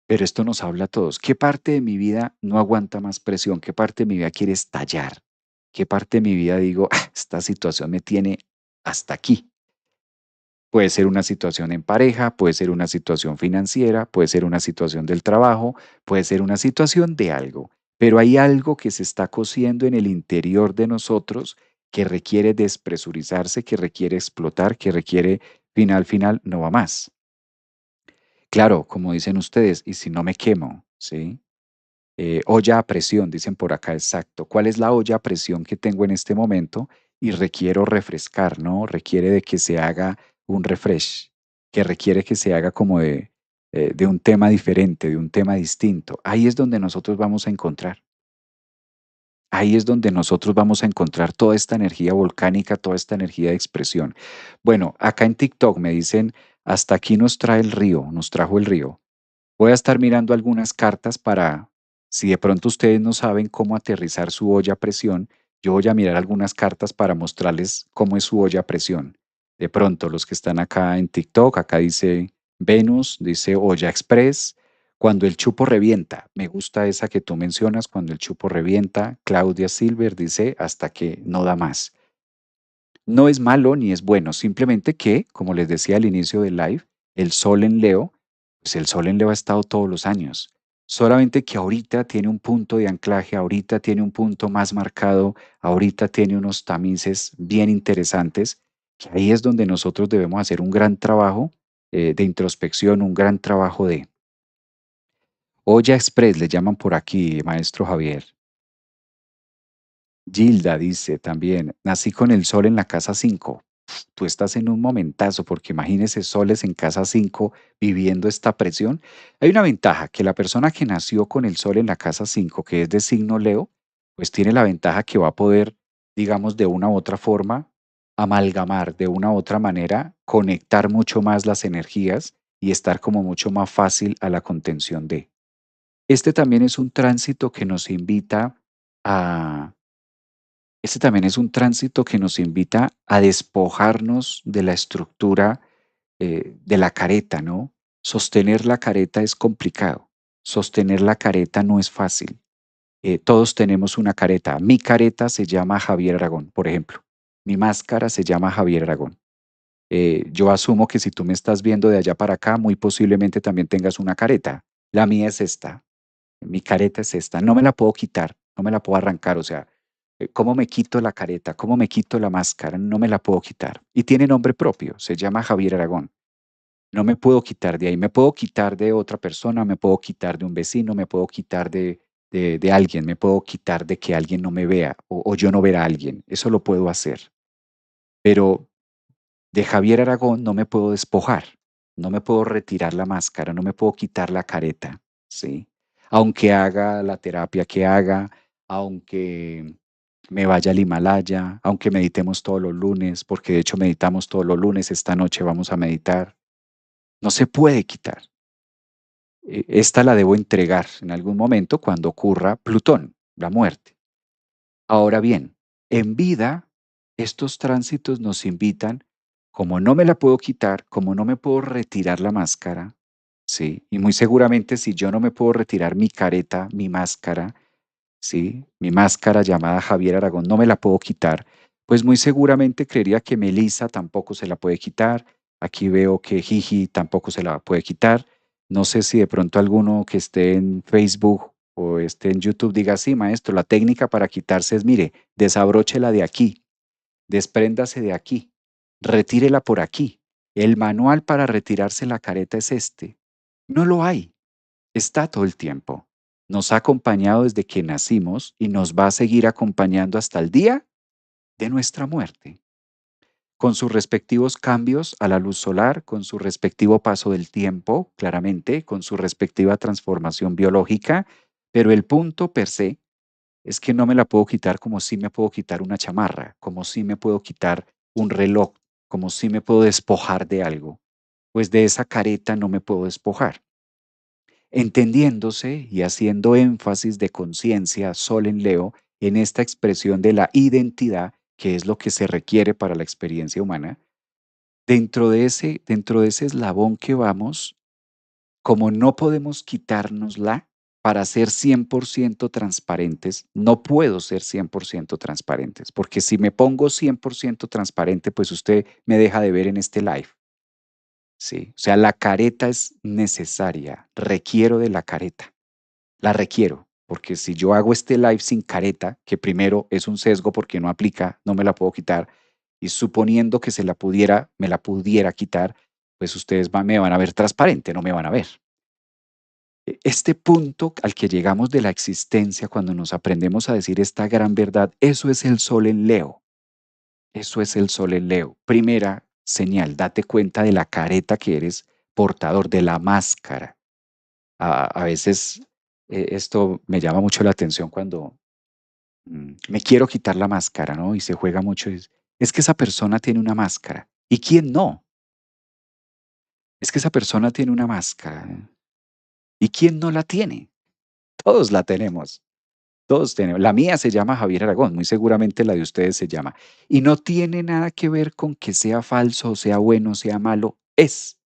Pero esto nos habla a todos. ¿Qué parte de mi vida no aguanta más presión? ¿Qué parte de mi vida quiere estallar? ¿Qué parte de mi vida digo, "Ah, esta situación me tiene hasta aquí"? Puede ser una situación en pareja, puede ser una situación financiera, puede ser una situación del trabajo, puede ser una situación de algo. Pero hay algo que se está cociendo en el interior de nosotros que requiere despresurizarse, que requiere explotar, que requiere final, no va más. Claro, como dicen ustedes, ¿y si no me quemo? ¿Sí? Olla a presión, dicen por acá, exacto. ¿Cuál es la olla a presión que tengo en este momento? Y requiero refrescar, ¿no? Requiere de que se haga un refresh, que requiere que se haga como de un tema diferente, de un tema distinto. Ahí es donde nosotros vamos a encontrar. Ahí es donde nosotros vamos a encontrar toda esta energía volcánica, toda esta energía de expresión. Bueno, acá en TikTok me dicen, hasta aquí nos trae el río, nos trajo el río. Voy a estar mirando algunas cartas para, si de pronto ustedes no saben cómo aterrizar su olla a presión, yo voy a mirar algunas cartas para mostrarles cómo es su olla a presión. De pronto, los que están acá en TikTok, acá dice Venus, dice olla express, cuando el chupo revienta. Me gusta esa que tú mencionas, cuando el chupo revienta. Claudia Silver dice hasta que no da más. No es malo ni es bueno, simplemente que, como les decía al inicio del live, el sol en Leo, pues el sol en Leo ha estado todos los años. Solamente que ahorita tiene un punto de anclaje, ahorita tiene un punto más marcado, ahorita tiene unos tamices bien interesantes, que ahí es donde nosotros debemos hacer un gran trabajo de introspección, un gran trabajo de olla express, le llaman por aquí, maestro Javier. Gilda dice también, nací con el sol en la casa 5. Tú estás en un momentazo, porque imagínese soles en casa 5 viviendo esta presión. Hay una ventaja, que la persona que nació con el sol en la casa 5, que es de signo Leo, pues tiene la ventaja que va a poder, digamos, de una u otra forma, amalgamar de una u otra manera, conectar mucho más las energías y estar como mucho más fácil a la contención de. Este también es un tránsito que nos invita a este también es un tránsito que nos invita a despojarnos de la estructura de la careta, ¿no? Sostener la careta es complicado. Sostener la careta no es fácil. Todos tenemos una careta. Mi careta se llama Javier Aragón, por ejemplo. Mi máscara se llama Javier Aragón. Yo asumo que si tú me estás viendo de allá para acá, muy posiblemente también tengas una careta. La mía es esta. Mi careta es esta, no me la puedo quitar, no me la puedo arrancar, o sea, ¿cómo me quito la careta? ¿Cómo me quito la máscara? No me la puedo quitar. Y tiene nombre propio, se llama Javier Aragón. No me puedo quitar de ahí, me puedo quitar de otra persona, me puedo quitar de un vecino, me puedo quitar de alguien, me puedo quitar de que alguien no me vea o yo no ver a alguien, eso lo puedo hacer. Pero de Javier Aragón no me puedo despojar, no me puedo retirar la máscara, no me puedo quitar la careta, ¿sí? Aunque haga la terapia que haga, aunque me vaya al Himalaya, aunque meditemos todos los lunes, porque de hecho meditamos todos los lunes, esta noche vamos a meditar, no se puede quitar. Esta la debo entregar en algún momento cuando ocurra Plutón, la muerte. Ahora bien, en vida, estos tránsitos nos invitan, como no me la puedo quitar, como no me puedo retirar la máscara, ¿sí? Y muy seguramente si yo no me puedo retirar mi careta, mi máscara, ¿sí? Mi máscara llamada Javier Aragón, no me la puedo quitar, pues muy seguramente creería que Melissa tampoco se la puede quitar. Aquí veo que Gigi tampoco se la puede quitar. No sé si de pronto alguno que esté en Facebook o esté en YouTube diga, sí, maestro, la técnica para quitarse es, mire, desabróchela de aquí, despréndase de aquí, retírela por aquí. El manual para retirarse la careta es este. No lo hay. Está todo el tiempo. Nos ha acompañado desde que nacimos y nos va a seguir acompañando hasta el día de nuestra muerte. con sus respectivos cambios a la luz solar, con su respectivo paso del tiempo, claramente, con su respectiva transformación biológica, pero el punto per se es que no me la puedo quitar como si me puedo quitar una chamarra, como si me puedo quitar un reloj, como si me puedo despojar de algo. Pues de esa careta no me puedo despojar. Entendiéndose y haciendo énfasis de conciencia, Sol en Leo, en esta expresión de la identidad, que es lo que se requiere para la experiencia humana, dentro de ese eslabón que vamos, como no podemos quitárnosla para ser 100% transparentes, no puedo ser 100% transparentes, porque si me pongo 100% transparente, pues usted me deja de ver en este live, ¿sí? O sea, la careta es necesaria, requiero de la careta, la requiero, porque si yo hago este live sin careta, que primero es un sesgo porque no aplica, no me la puedo quitar, y suponiendo que me la pudiera quitar, pues ustedes me van a ver transparente, no me van a ver. Este punto al que llegamos de la existencia cuando nos aprendemos a decir esta gran verdad, eso es el sol en Leo, eso es el sol en Leo. Primera señal, date cuenta de la careta que eres portador, de la máscara. A veces esto me llama mucho la atención cuando me quiero quitar la máscara, ¿no? Y se juega mucho. Es que esa persona tiene una máscara. ¿Y quién no? Es que esa persona tiene una máscara. ¿Y quién no la tiene? Todos la tenemos. Todos tenemos. La mía se llama Javier Aragón, muy seguramente la de ustedes se llama. Y no tiene nada que ver con que sea falso, sea bueno, sea malo. Es,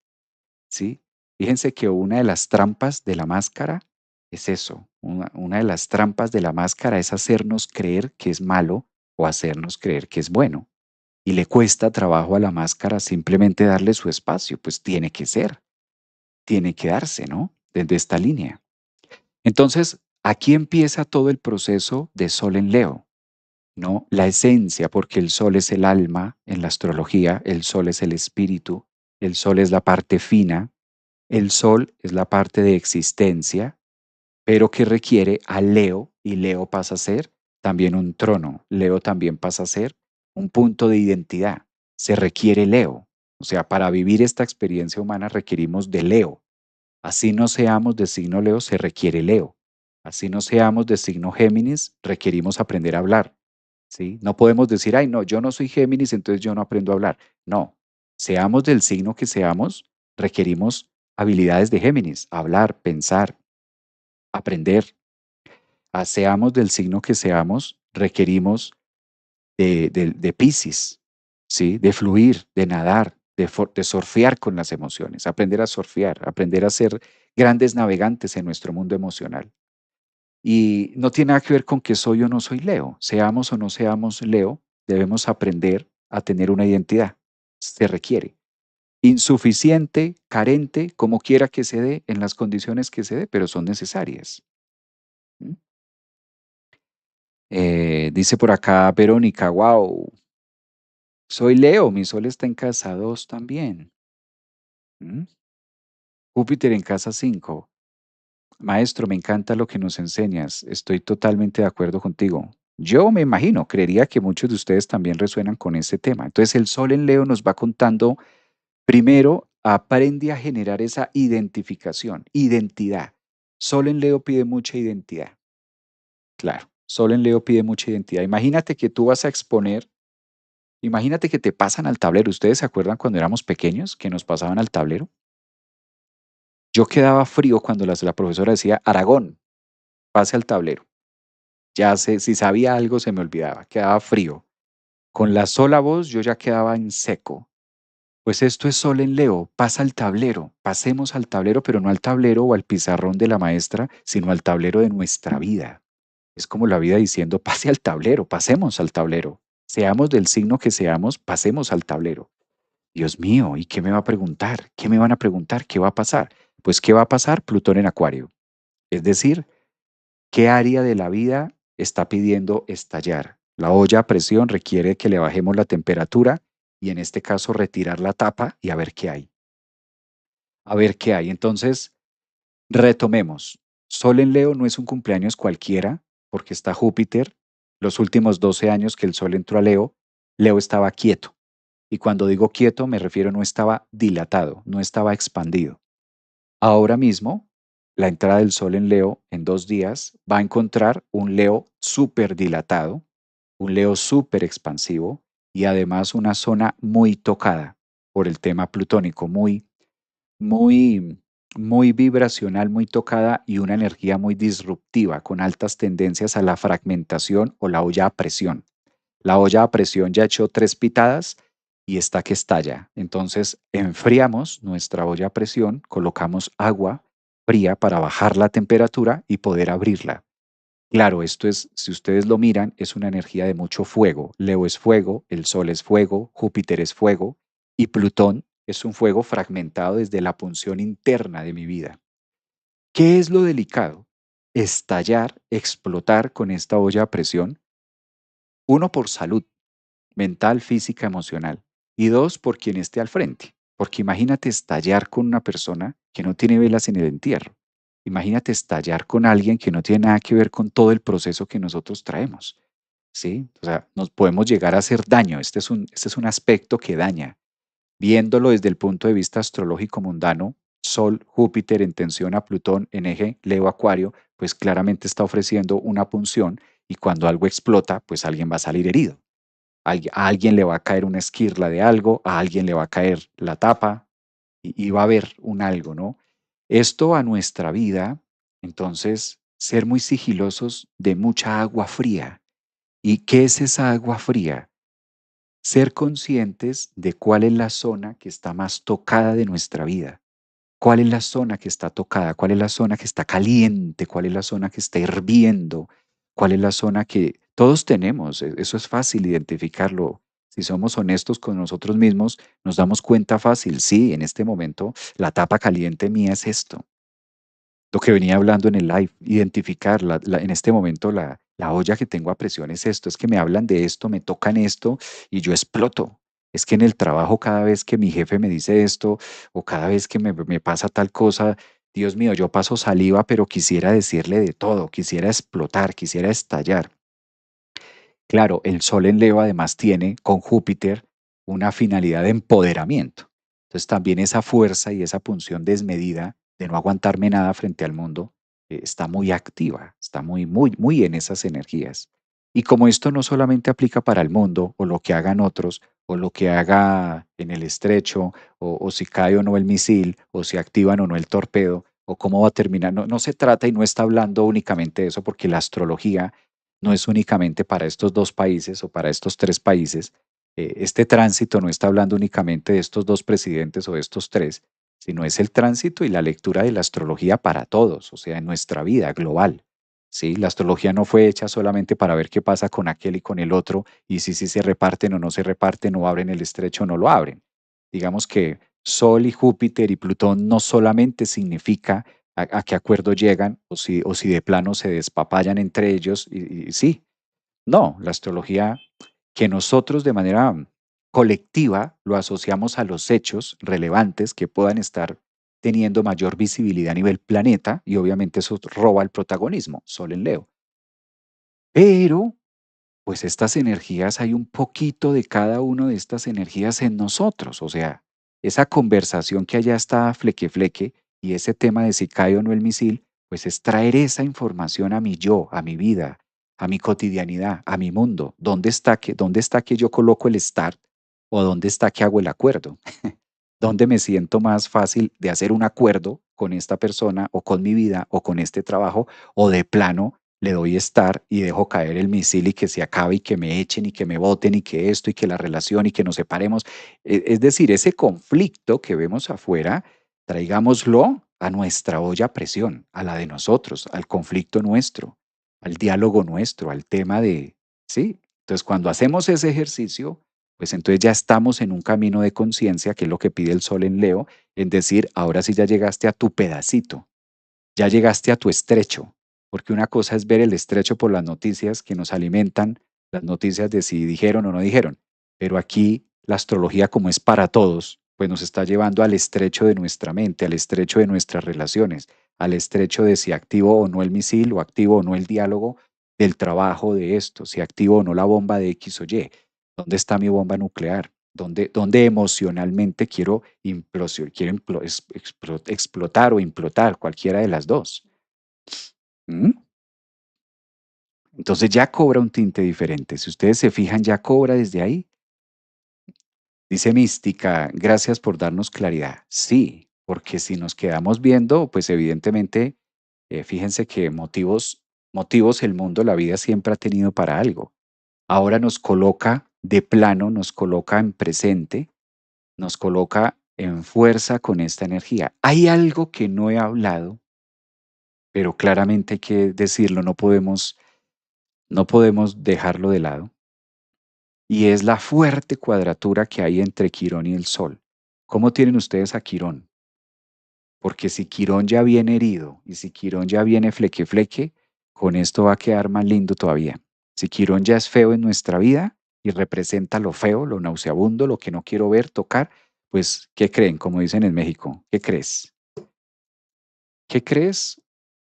¿sí? Fíjense que una de las trampas de la máscara es eso. Una de las trampas de la máscara es hacernos creer que es malo o hacernos creer que es bueno. Y le cuesta trabajo a la máscara simplemente darle su espacio, pues tiene que ser, tiene que darse, ¿no? Desde esta línea. Entonces, aquí empieza todo el proceso de Sol en Leo. ¿No? La esencia, porque el sol es el alma en la astrología, el sol es el espíritu, el sol es la parte fina, el sol es la parte de existencia, pero que requiere a Leo, y Leo pasa a ser también un trono, Leo también pasa a ser un punto de identidad. Se requiere Leo. O sea, para vivir esta experiencia humana requerimos de Leo. Así no seamos de signo Leo, se requiere Leo. Así no seamos de signo Géminis, requerimos aprender a hablar. ¿Sí? No podemos decir, ay, no, yo no soy Géminis, entonces yo no aprendo a hablar. No, seamos del signo que seamos, requerimos habilidades de Géminis, hablar, pensar, aprender. Seamos del signo que seamos, requerimos de Piscis, ¿sí? De fluir, de nadar, de surfear con las emociones, aprender a surfear, aprender a ser grandes navegantes en nuestro mundo emocional. Y no tiene nada que ver con que soy o no soy Leo. Seamos o no seamos Leo, debemos aprender a tener una identidad. Se requiere. Insuficiente, carente, como quiera que se dé, en las condiciones que se dé, pero son necesarias. ¿Mm? Dice por acá Verónica, wow, soy Leo, mi sol está en casa 2 también. ¿Mm? Júpiter en casa 5. Maestro, me encanta lo que nos enseñas. Estoy totalmente de acuerdo contigo. Yo me imagino, creería que muchos de ustedes también resuenan con ese tema. Entonces, el Sol en Leo nos va contando, primero, aprende a generar esa identificación, identidad. Sol en Leo pide mucha identidad. Claro, Sol en Leo pide mucha identidad. Imagínate que tú vas a exponer, imagínate que te pasan al tablero. ¿Ustedes se acuerdan cuando éramos pequeños que nos pasaban al tablero? Yo quedaba frío cuando la profesora decía, Aragón, pase al tablero. Ya sé, si sabía algo se me olvidaba, quedaba frío. Con la sola voz yo ya quedaba en seco. Pues esto es Sol en Leo, pasa al tablero, pasemos al tablero, pero no al tablero o al pizarrón de la maestra, sino al tablero de nuestra vida. Es como la vida diciendo, pase al tablero, pasemos al tablero. Seamos del signo que seamos, pasemos al tablero. Dios mío, ¿y qué me va a preguntar? ¿Qué me van a preguntar? ¿Qué va a pasar? Pues, ¿qué va a pasar? Plutón en Acuario. Es decir, ¿qué área de la vida está pidiendo estallar? La olla a presión requiere que le bajemos la temperatura y en este caso retirar la tapa y a ver qué hay. A ver qué hay. Entonces, retomemos. Sol en Leo no es un cumpleaños cualquiera porque está Júpiter. Los últimos 12 años que el Sol entró a Leo, Leo estaba quieto. Y cuando digo quieto me refiero no estaba dilatado, no estaba expandido. Ahora mismo, la entrada del Sol en Leo en 2 días va a encontrar un Leo súper dilatado, un Leo súper expansivo y además una zona muy tocada por el tema plutónico, muy, muy vibracional, muy tocada y una energía muy disruptiva, con altas tendencias a la fragmentación o la olla a presión. La olla a presión ya echó 3 pitadas y está que estalla. Entonces enfriamos nuestra olla a presión, colocamos agua fría para bajar la temperatura y poder abrirla. Claro, esto es, si ustedes lo miran, es una energía de mucho fuego. Leo es fuego, el Sol es fuego, Júpiter es fuego y Plutón es un fuego fragmentado desde la punción interna de mi vida. ¿Qué es lo delicado? Estallar, explotar con esta olla a presión. Uno, por salud mental, física, emocional. Y dos, por quien esté al frente. Porque imagínate estallar con una persona que no tiene velas en el entierro. Imagínate estallar con alguien que no tiene nada que ver con todo el proceso que nosotros traemos. ¿Sí? O sea, nos podemos llegar a hacer daño. Este es un aspecto que daña. Viéndolo desde el punto de vista astrológico mundano, Sol, Júpiter en tensión a Plutón en eje Leo Acuario, pues claramente está ofreciendo una punción y cuando algo explota, pues alguien va a salir herido. A alguien le va a caer una esquirla de algo, a alguien le va a caer la tapa y va a haber un algo, ¿no? Esto a nuestra vida, entonces, ser muy sigilosos de mucha agua fría. ¿Y qué es esa agua fría? Ser conscientes de cuál es la zona que está más tocada de nuestra vida. ¿Cuál es la zona que está tocada? ¿Cuál es la zona que está caliente? ¿Cuál es la zona que está hirviendo? ¿Cuál es la zona que todos tenemos? Eso es fácil identificarlo. Si somos honestos con nosotros mismos, nos damos cuenta fácil. Sí, en este momento la tapa caliente mía es esto. Lo que venía hablando en el live, identificar en este momento la olla que tengo a presión es esto, es que me hablan de esto, me tocan esto y yo exploto. Es que en el trabajo cada vez que mi jefe me dice esto o cada vez que me pasa tal cosa, Dios mío, yo paso saliva, pero quisiera decirle de todo, quisiera explotar, quisiera estallar. Claro, el Sol en Leo además tiene con Júpiter una finalidad de empoderamiento. Entonces también esa fuerza y esa punción desmedida de no aguantarme nada frente al mundo está muy activa, está muy, muy, muy en esas energías. Y como esto no solamente aplica para el mundo o lo que hagan otros o lo que haga en el estrecho o si cae o no el misil o si activan o no el torpedo o cómo va a terminar, no, no se trata y no está hablando únicamente de eso porque la astrología no es únicamente para estos 2 países o para estos 3 países. Este tránsito no está hablando únicamente de estos 2 presidentes o de estos tres, sino es el tránsito y la lectura de la astrología para todos, o sea, en nuestra vida global. ¿Sí? La astrología no fue hecha solamente para ver qué pasa con aquel y con el otro y si se reparten o no se reparten o abren el estrecho o no lo abren. Digamos que Sol y Júpiter y Plutón no solamente significa a qué acuerdo llegan o si de plano se despapayan entre ellos. Y sí, no, la astrología que nosotros de manera colectiva lo asociamos a los hechos relevantes que puedan estar teniendo mayor visibilidad a nivel planeta y obviamente eso roba el protagonismo, Sol en Leo. Pero pues estas energías, hay un poquito de cada una de estas energías en nosotros, o sea, esa conversación que allá está fleque fleque y ese tema de si cae o no el misil, pues es traer esa información a mi yo, a mi vida, a mi cotidianidad, a mi mundo. ¿Dónde está que yo coloco el start o dónde está que hago el acuerdo? ¿Dónde me siento más fácil de hacer un acuerdo con esta persona o con mi vida o con este trabajo o de plano le doy estar y dejo caer el misil y que se acabe y que me echen y que me voten y que esto y que la relación y que nos separemos? Es decir, ese conflicto que vemos afuera, traigámoslo a nuestra olla a presión, a la de nosotros, al conflicto nuestro, al diálogo nuestro, al tema de, ¿sí? Entonces, cuando hacemos ese ejercicio, pues entonces ya estamos en un camino de conciencia, que es lo que pide el Sol en Leo, en decir, ahora sí ya llegaste a tu pedacito, ya llegaste a tu estrecho, porque una cosa es ver el estrecho por las noticias que nos alimentan, las noticias de si dijeron o no dijeron, pero aquí la astrología como es para todos, pues nos está llevando al estrecho de nuestra mente, al estrecho de nuestras relaciones, al estrecho de si activo o no el misil o activo o no el diálogo del trabajo de esto, si activo o no la bomba de X o Y. ¿Dónde está mi bomba nuclear? ¿Dónde emocionalmente quiero explotar o implotar? Cualquiera de las dos. ¿Mm? Entonces ya cobra un tinte diferente. Si ustedes se fijan, ya cobra desde ahí. Dice Mística, gracias por darnos claridad. Sí, porque si nos quedamos viendo, pues evidentemente, fíjense que motivos el mundo, la vida siempre ha tenido para algo. Ahora nos coloca de plano, nos coloca en presente, nos coloca en fuerza con esta energía. Hay algo que no he hablado, pero claramente hay que decirlo, no podemos dejarlo de lado, y es la fuerte cuadratura que hay entre Quirón y el Sol. ¿Cómo tienen ustedes a Quirón? Porque si Quirón ya viene herido y si Quirón ya viene fleque fleque, con esto va a quedar más lindo todavía. Si Quirón ya es feo en nuestra vida y representa lo feo, lo nauseabundo, lo que no quiero ver, tocar, pues, ¿qué creen? Como dicen en México, ¿qué crees? ¿Qué crees?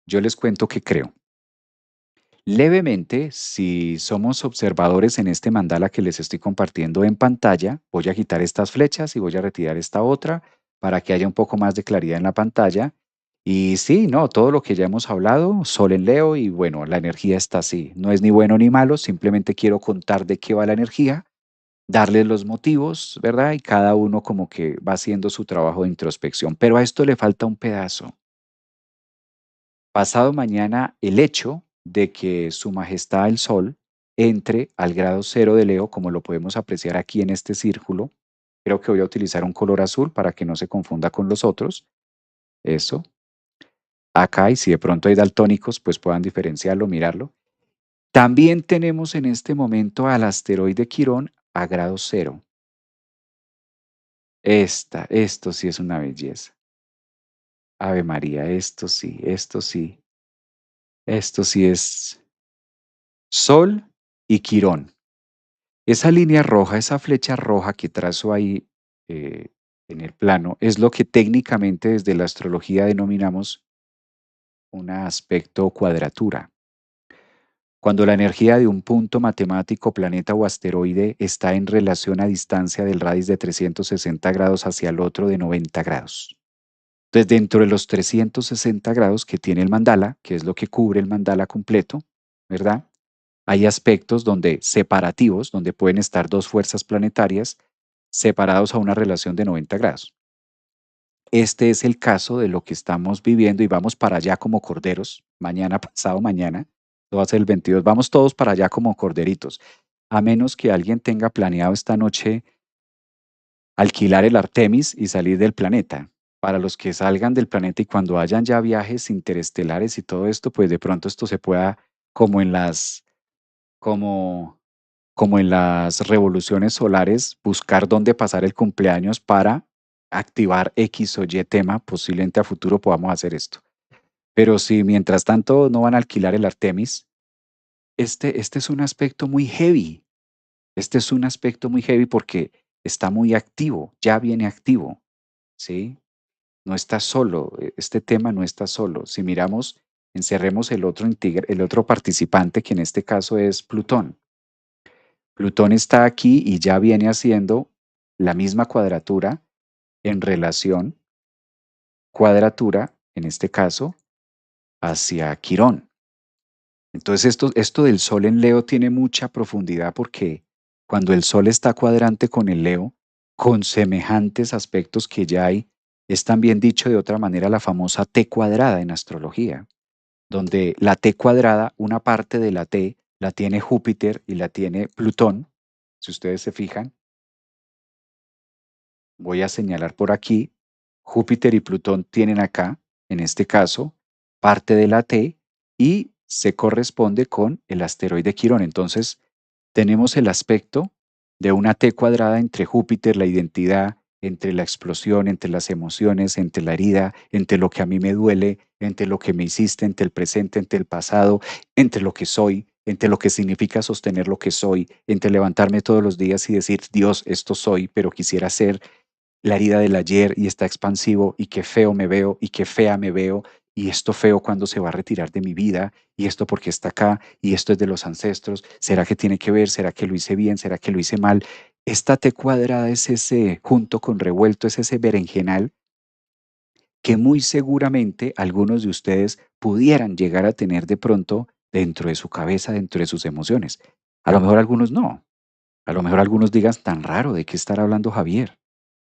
Yo les cuento qué creo. Levemente, si somos observadores en este mandala que les estoy compartiendo en pantalla, voy a quitar estas flechas y voy a retirar esta otra para que haya un poco más de claridad en la pantalla. Y sí, no, todo lo que ya hemos hablado, Sol en Leo y bueno, la energía está así. No es ni bueno ni malo, simplemente quiero contar de qué va la energía, darles los motivos, ¿verdad? Y cada uno como que va haciendo su trabajo de introspección. Pero a esto le falta un pedazo. Pasado mañana, el hecho de que Su Majestad el Sol entre al grado cero de Leo, como lo podemos apreciar aquí en este círculo, creo que voy a utilizar un color azul para que no se confunda con los otros. Eso. Acá, y si de pronto hay daltónicos, pues puedan diferenciarlo, mirarlo. También tenemos en este momento al asteroide Quirón a grado cero. Esto sí es una belleza. Ave María, esto sí es Sol y Quirón. Esa línea roja, esa flecha roja que trazo ahí eh, en el plano, es lo que técnicamente desde la astrología denominamos un aspecto o cuadratura. Cuando la energía de un punto matemático, planeta o asteroide está en relación a distancia del radix de 360 grados hacia el otro de 90 grados. Entonces, dentro de los 360 grados que tiene el mandala, que es lo que cubre el mandala completo, ¿verdad? Hay aspectos donde separativos, donde pueden estar dos fuerzas planetarias separados a una relación de 90 grados. Este es el caso de lo que estamos viviendo y vamos para allá como corderos, mañana, pasado mañana, esto va a ser el 22, vamos todos para allá como corderitos, a menos que alguien tenga planeado esta noche alquilar el Artemis y salir del planeta. Para los que salgan del planeta y cuando hayan ya viajes interestelares y todo esto, pues de pronto esto se pueda, como en las, como como en las revoluciones solares, buscar dónde pasar el cumpleaños para activar X o Y tema, posiblemente a futuro podamos hacer esto. Pero si mientras tanto no van a alquilar el Artemis, este es un aspecto muy heavy. Este es un aspecto muy heavy porque está muy activo, ya viene activo, ¿sí? No está solo, este tema no está solo. Si miramos, encerremos el otro participante, que en este caso es Plutón. Plutón está aquí y ya viene haciendo la misma cuadratura en relación, cuadratura, en este caso, hacia Quirón. Entonces esto del Sol en Leo tiene mucha profundidad porque cuando el Sol está cuadrante con el Leo, con semejantes aspectos que ya hay, es también dicho de otra manera la famosa T cuadrada en astrología, donde la T cuadrada, una parte de la T la tiene Júpiter y la tiene Plutón, si ustedes se fijan. Voy a señalar por aquí, Júpiter y Plutón tienen acá, en este caso, parte de la T y se corresponde con el asteroide Quirón. Entonces, tenemos el aspecto de una T cuadrada entre Júpiter, la identidad, entre la explosión, entre las emociones, entre la herida, entre lo que a mí me duele, entre lo que me hiciste, entre el presente, entre el pasado, entre lo que soy, entre lo que significa sostener lo que soy, entre levantarme todos los días y decir, Dios, esto soy, pero quisiera ser la herida del ayer y está expansivo y qué feo me veo y qué fea me veo y esto feo cuando se va a retirar de mi vida y esto porque está acá y esto es de los ancestros. ¿Será que tiene que ver? ¿Será que lo hice bien? ¿Será que lo hice mal? Esta T cuadrada es ese, junto con revuelto, es ese berenjenal que muy seguramente algunos de ustedes pudieran llegar a tener de pronto dentro de su cabeza, dentro de sus emociones. A lo mejor algunos no. A lo mejor algunos digan, tan raro, ¿de qué estará hablando Javier?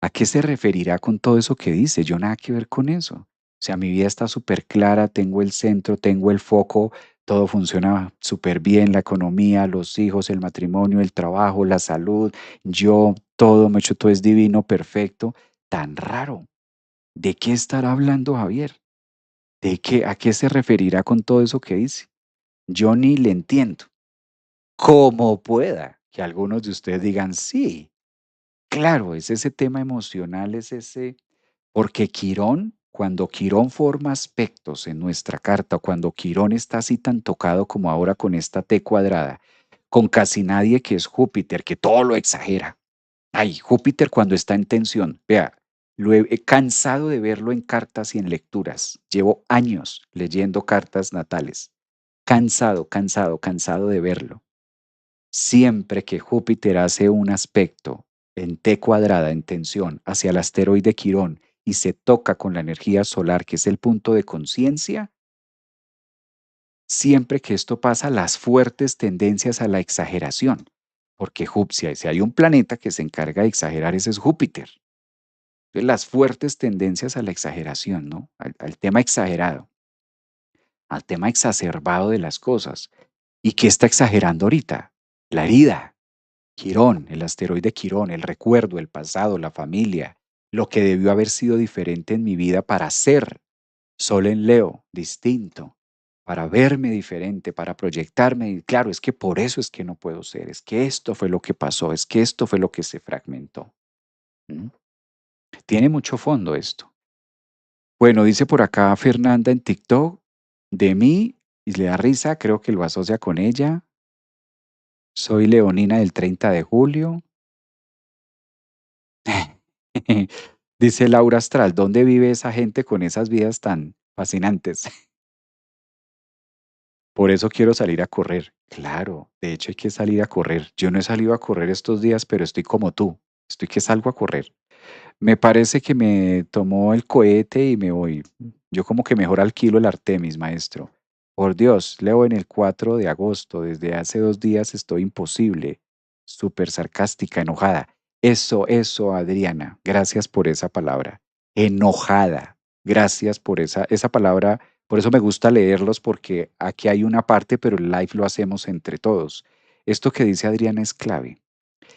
¿A qué se referirá con todo eso que dice? Yo nada que ver con eso. O sea, mi vida está súper clara, tengo el centro, tengo el foco, todo funciona súper bien, la economía, los hijos, el matrimonio, el trabajo, la salud, yo, todo, me hecho todo es divino, perfecto. Tan raro. ¿De qué estará hablando Javier? ¿De qué, a qué se referirá con todo eso que dice? Yo ni le entiendo. Como pueda que algunos de ustedes digan, sí, claro, es ese tema emocional, es ese, porque Quirón, cuando Quirón forma aspectos en nuestra carta, o cuando Quirón está así tan tocado como ahora con esta T cuadrada, con casi nadie que es Júpiter, que todo lo exagera. Ay, Júpiter cuando está en tensión, vea, he cansado de verlo en cartas y en lecturas. Llevo años leyendo cartas natales. Cansado, cansado, cansado de verlo. Siempre que Júpiter hace un aspecto en T cuadrada, en tensión, hacia el asteroide Quirón y se toca con la energía solar, que es el punto de conciencia, siempre que esto pasa, las fuertes tendencias a la exageración, porque si hay un planeta que se encarga de exagerar, ese es Júpiter. Entonces, las fuertes tendencias a la exageración, ¿no? Al tema exagerado, al tema exacerbado de las cosas. ¿Y qué está exagerando ahorita? La herida. Quirón, el asteroide Quirón, el recuerdo, el pasado, la familia, lo que debió haber sido diferente en mi vida para ser Sol en Leo, distinto, para verme diferente, para proyectarme. Y claro, es que por eso es que no puedo ser, es que esto fue lo que pasó, es que esto fue lo que se fragmentó. ¿Mm? Tiene mucho fondo esto. Bueno, dice por acá Fernanda en TikTok, de mí, y le da risa, creo que lo asocia con ella. Soy leonina del 30 de julio. Dice Laura Astral, ¿dónde vive esa gente con esas vidas tan fascinantes? Por eso quiero salir a correr. Claro, de hecho hay que salir a correr. Yo no he salido a correr estos días, pero estoy como tú. Estoy que salgo a correr. Me parece que me tomó el cohete y me voy. Yo como que mejor alquilo el Artemis, maestro. Por Dios, leo en el 4 de agosto. Desde hace 2 días estoy imposible. Súper sarcástica, enojada. Eso, Adriana. Gracias por esa palabra. Enojada. Gracias por esa palabra. Por eso me gusta leerlos porque aquí hay una parte, pero el live lo hacemos entre todos. Esto que dice Adriana es clave.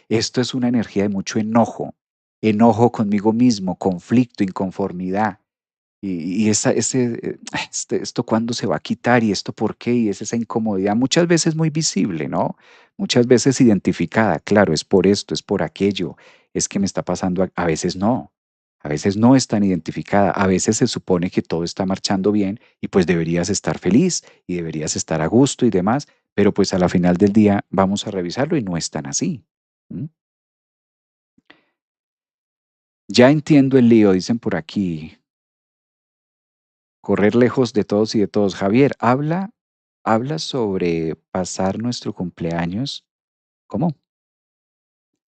Esto es una energía de mucho enojo, enojo conmigo mismo, conflicto, inconformidad. Y esto cuándo se va a quitar y esto por qué, y es esa incomodidad muchas veces muy visible, ¿no? Muchas veces identificada, claro, es por esto, es por aquello, es que me está pasando, a veces no es tan identificada, a veces se supone que todo está marchando bien y pues deberías estar feliz y deberías estar a gusto y demás, pero pues a la final del día vamos a revisarlo y no es tan así. ¿M? Ya entiendo el lío, dicen por aquí. Correr lejos de todos y de todos. Javier, habla sobre pasar nuestro cumpleaños. ¿Cómo?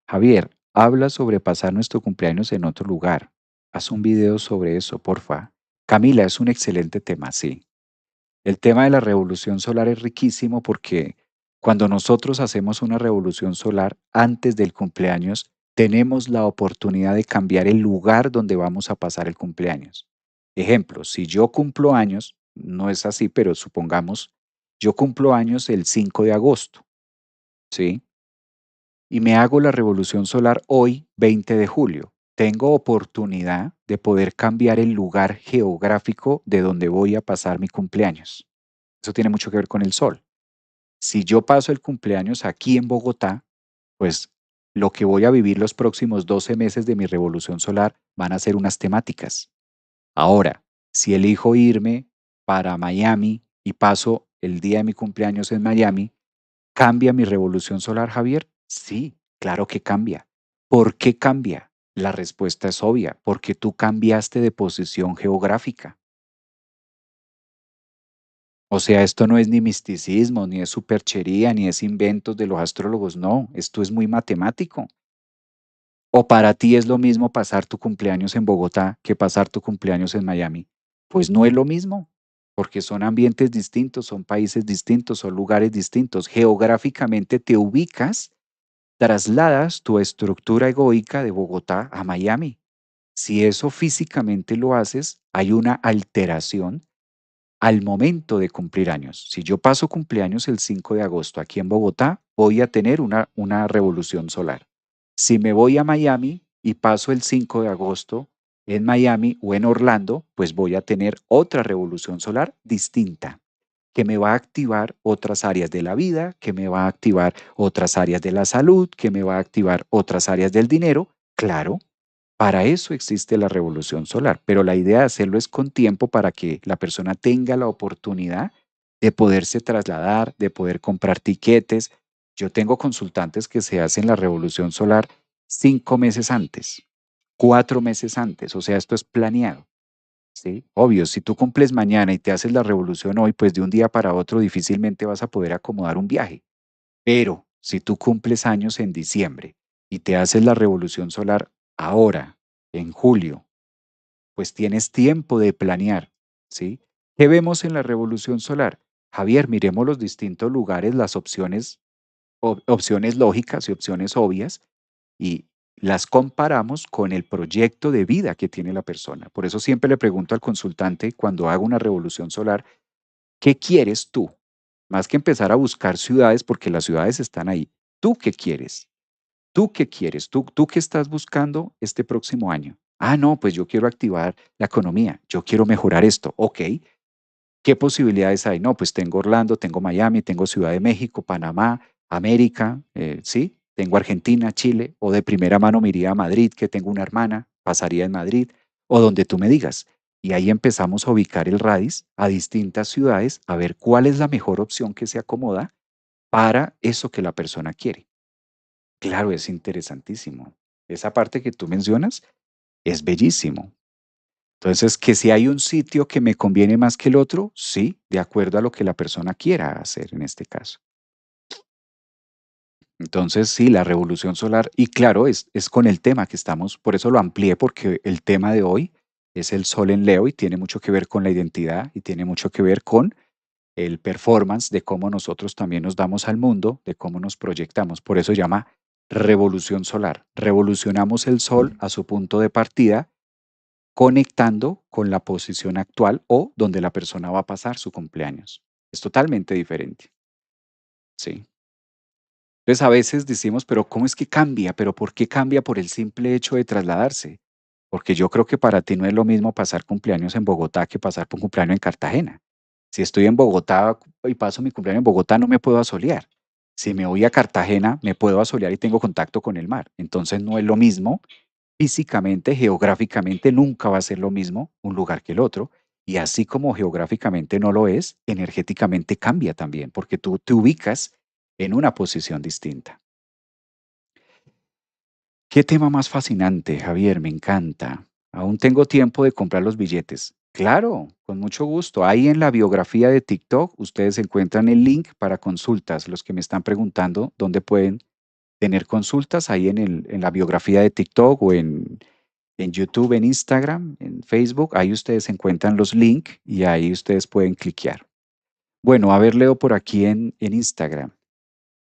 Javier, habla sobre pasar nuestro cumpleaños en otro lugar. Haz un video sobre eso, porfa. Camila, es un excelente tema, sí. El tema de la revolución solar es riquísimo porque cuando nosotros hacemos una revolución solar antes del cumpleaños, tenemos la oportunidad de cambiar el lugar donde vamos a pasar el cumpleaños. Ejemplo, si yo cumplo años, no es así, pero supongamos, yo cumplo años el 5 de agosto, ¿sí? Y me hago la revolución solar hoy, 20 de julio. Tengo oportunidad de poder cambiar el lugar geográfico de donde voy a pasar mi cumpleaños. Eso tiene mucho que ver con el sol. Si yo paso el cumpleaños aquí en Bogotá, pues lo que voy a vivir los próximos 12 meses de mi revolución solar van a ser unas temáticas. Ahora, si elijo irme para Miami y paso el día de mi cumpleaños en Miami, ¿cambia mi revolución solar, Javier? Sí, claro que cambia. ¿Por qué cambia? La respuesta es obvia, porque tú cambiaste de posición geográfica. O sea, esto no es ni misticismo, ni es superchería, ni es inventos de los astrólogos, no, esto es muy matemático. ¿O para ti es lo mismo pasar tu cumpleaños en Bogotá que pasar tu cumpleaños en Miami? Pues no es lo mismo, porque son ambientes distintos, son países distintos, son lugares distintos. Geográficamente te ubicas, trasladas tu estructura egoica de Bogotá a Miami. Si eso físicamente lo haces, hay una alteración al momento de cumplir años. Si yo paso cumpleaños el 5 de agosto aquí en Bogotá, voy a tener una revolución solar. Si me voy a Miami y paso el 5 de agosto en Miami o en Orlando, pues voy a tener otra revolución solar distinta que me va a activar otras áreas de la vida, que me va a activar otras áreas de la salud, que me va a activar otras áreas del dinero. Claro, para eso existe la revolución solar, pero la idea de hacerlo es con tiempo para que la persona tenga la oportunidad de poderse trasladar, de poder comprar tiquetes. Yo tengo consultantes que se hacen la revolución solar 5 meses antes, 4 meses antes, o sea, esto es planeado. ¿Sí? Obvio, si tú cumples mañana y te haces la revolución hoy, pues de un día para otro difícilmente vas a poder acomodar un viaje. Pero si tú cumples años en diciembre y te haces la revolución solar ahora, en julio, pues tienes tiempo de planear, ¿sí? ¿Qué vemos en la revolución solar? Javier, miremos los distintos lugares, las opciones, opciones lógicas y opciones obvias, y las comparamos con el proyecto de vida que tiene la persona. Por eso siempre le pregunto al consultante cuando hago una revolución solar, ¿qué quieres tú? Más que empezar a buscar ciudades, porque las ciudades están ahí. ¿Tú qué quieres? ¿Tú qué quieres? ¿Tú qué estás buscando este próximo año? Ah, no, pues yo quiero activar la economía, yo quiero mejorar esto. Ok, ¿qué posibilidades hay? No, pues tengo Orlando, tengo Miami, tengo Ciudad de México, Panamá, América, ¿sí? Tengo Argentina, Chile, o de primera mano me iría a Madrid, que tengo una hermana, pasaría en Madrid, o donde tú me digas. Y ahí empezamos a ubicar el RADIS a distintas ciudades, a ver cuál es la mejor opción que se acomoda para eso que la persona quiere. Claro, es interesantísimo. Esa parte que tú mencionas es bellísimo. Entonces, que si hay un sitio que me conviene más que el otro, sí, de acuerdo a lo que la persona quiera hacer en este caso. Entonces, sí, la revolución solar, y claro, es con el tema que estamos, por eso lo amplié, porque el tema de hoy es el sol en Leo y tiene mucho que ver con la identidad y tiene mucho que ver con el performance de cómo nosotros también nos damos al mundo, de cómo nos proyectamos. Por eso se llama revolución solar. Revolucionamos el sol a su punto de partida conectando con la posición actual o donde la persona va a pasar su cumpleaños. Es totalmente diferente, sí. Entonces a veces decimos, pero ¿cómo es que cambia? ¿Pero por qué cambia por el simple hecho de trasladarse? Porque yo creo que para ti no es lo mismo pasar cumpleaños en Bogotá que pasar por un cumpleaños en Cartagena. Si estoy en Bogotá y paso mi cumpleaños en Bogotá, no me puedo asolear. Si me voy a Cartagena, me puedo asolear y tengo contacto con el mar. Entonces no es lo mismo físicamente, geográficamente, nunca va a ser lo mismo un lugar que el otro. Y así como geográficamente no lo es, energéticamente cambia también, porque tú te ubicas en una posición distinta. ¿Qué tema más fascinante, Javier? Me encanta. Aún tengo tiempo de comprar los billetes. Claro, con mucho gusto. Ahí en la biografía de TikTok ustedes encuentran el link para consultas. Los que me están preguntando dónde pueden tener consultas, ahí en la biografía de TikTok o en YouTube, en Instagram, en Facebook, ahí ustedes encuentran los links y ahí ustedes pueden cliquear. Bueno, a ver, leo por aquí en Instagram.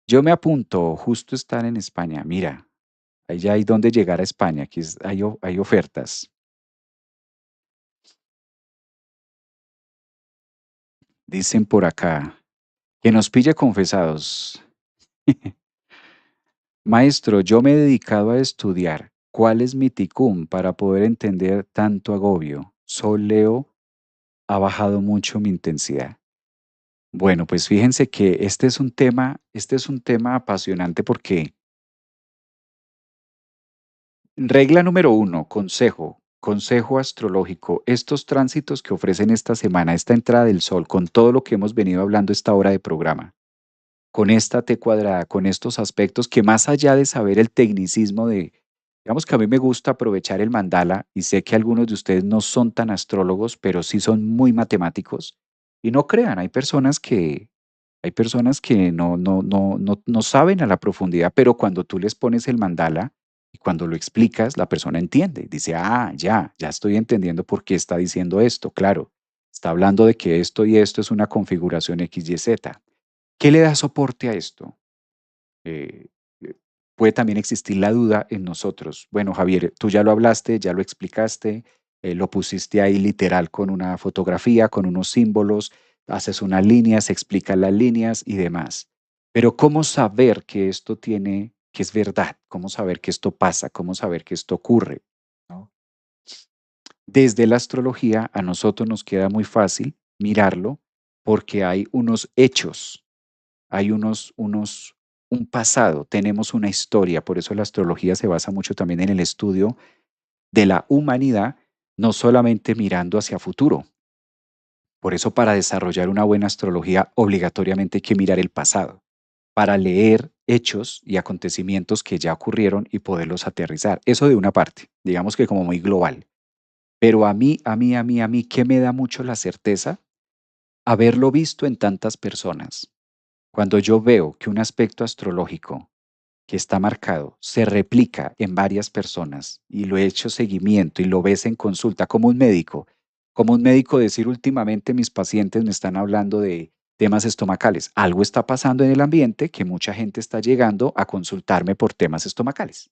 Yo me apunto, justo están en España. Mira, ahí ya hay donde llegar a España, aquí hay ofertas. Dicen por acá, que nos pille confesados. Maestro, yo me he dedicado a estudiar. ¿Cuál es mi ticún para poder entender tanto agobio? Sol Leo ha bajado mucho mi intensidad. Bueno, pues fíjense que este es un tema apasionante porque regla número uno, consejo astrológico, estos tránsitos que ofrecen esta semana, esta entrada del sol, con todo lo que hemos venido hablando esta hora de programa, con esta T cuadrada, con estos aspectos que más allá de saber el tecnicismo de, digamos que a mí me gusta aprovechar el mandala y sé que algunos de ustedes no son tan astrólogos, pero sí son muy matemáticos. Y no crean, hay personas que no saben a la profundidad, pero cuando tú les pones el mandala, Y cuando lo explicas, la persona entiende. Dice, ah, ya estoy entendiendo por qué está diciendo esto. Claro, está hablando de que esto y esto es una configuración X, Y, Z. ¿Qué le da soporte a esto? eh, Puede también existir la duda en nosotros. Bueno, Javier, tú ya lo hablaste, ya lo explicaste, lo pusiste ahí literal con una fotografía, con unos símbolos, haces unas líneas, explicas las líneas y demás. Pero ¿cómo saber que esto tiene, que es verdad? ¿Cómo saber que esto pasa? ¿Cómo saber que esto ocurre? ¿No? Desde la astrología a nosotros nos queda muy fácil mirarlo porque hay unos hechos, hay un pasado, tenemos una historia, por eso la astrología se basa mucho también en el estudio de la humanidad, no solamente mirando hacia futuro. Por eso para desarrollar una buena astrología obligatoriamente hay que mirar el pasado, para leer hechos y acontecimientos que ya ocurrieron y poderlos aterrizar. Eso de una parte, digamos que como muy global. Pero a mí, ¿qué me da mucho la certeza? Haberlo visto en tantas personas. Cuando yo veo que un aspecto astrológico que está marcado se replica en varias personas y lo he hecho seguimiento y lo ves en consulta como un médico decir últimamente mis pacientes me están hablando de temas estomacales. Algo está pasando en el ambiente que mucha gente está llegando a consultarme por temas estomacales.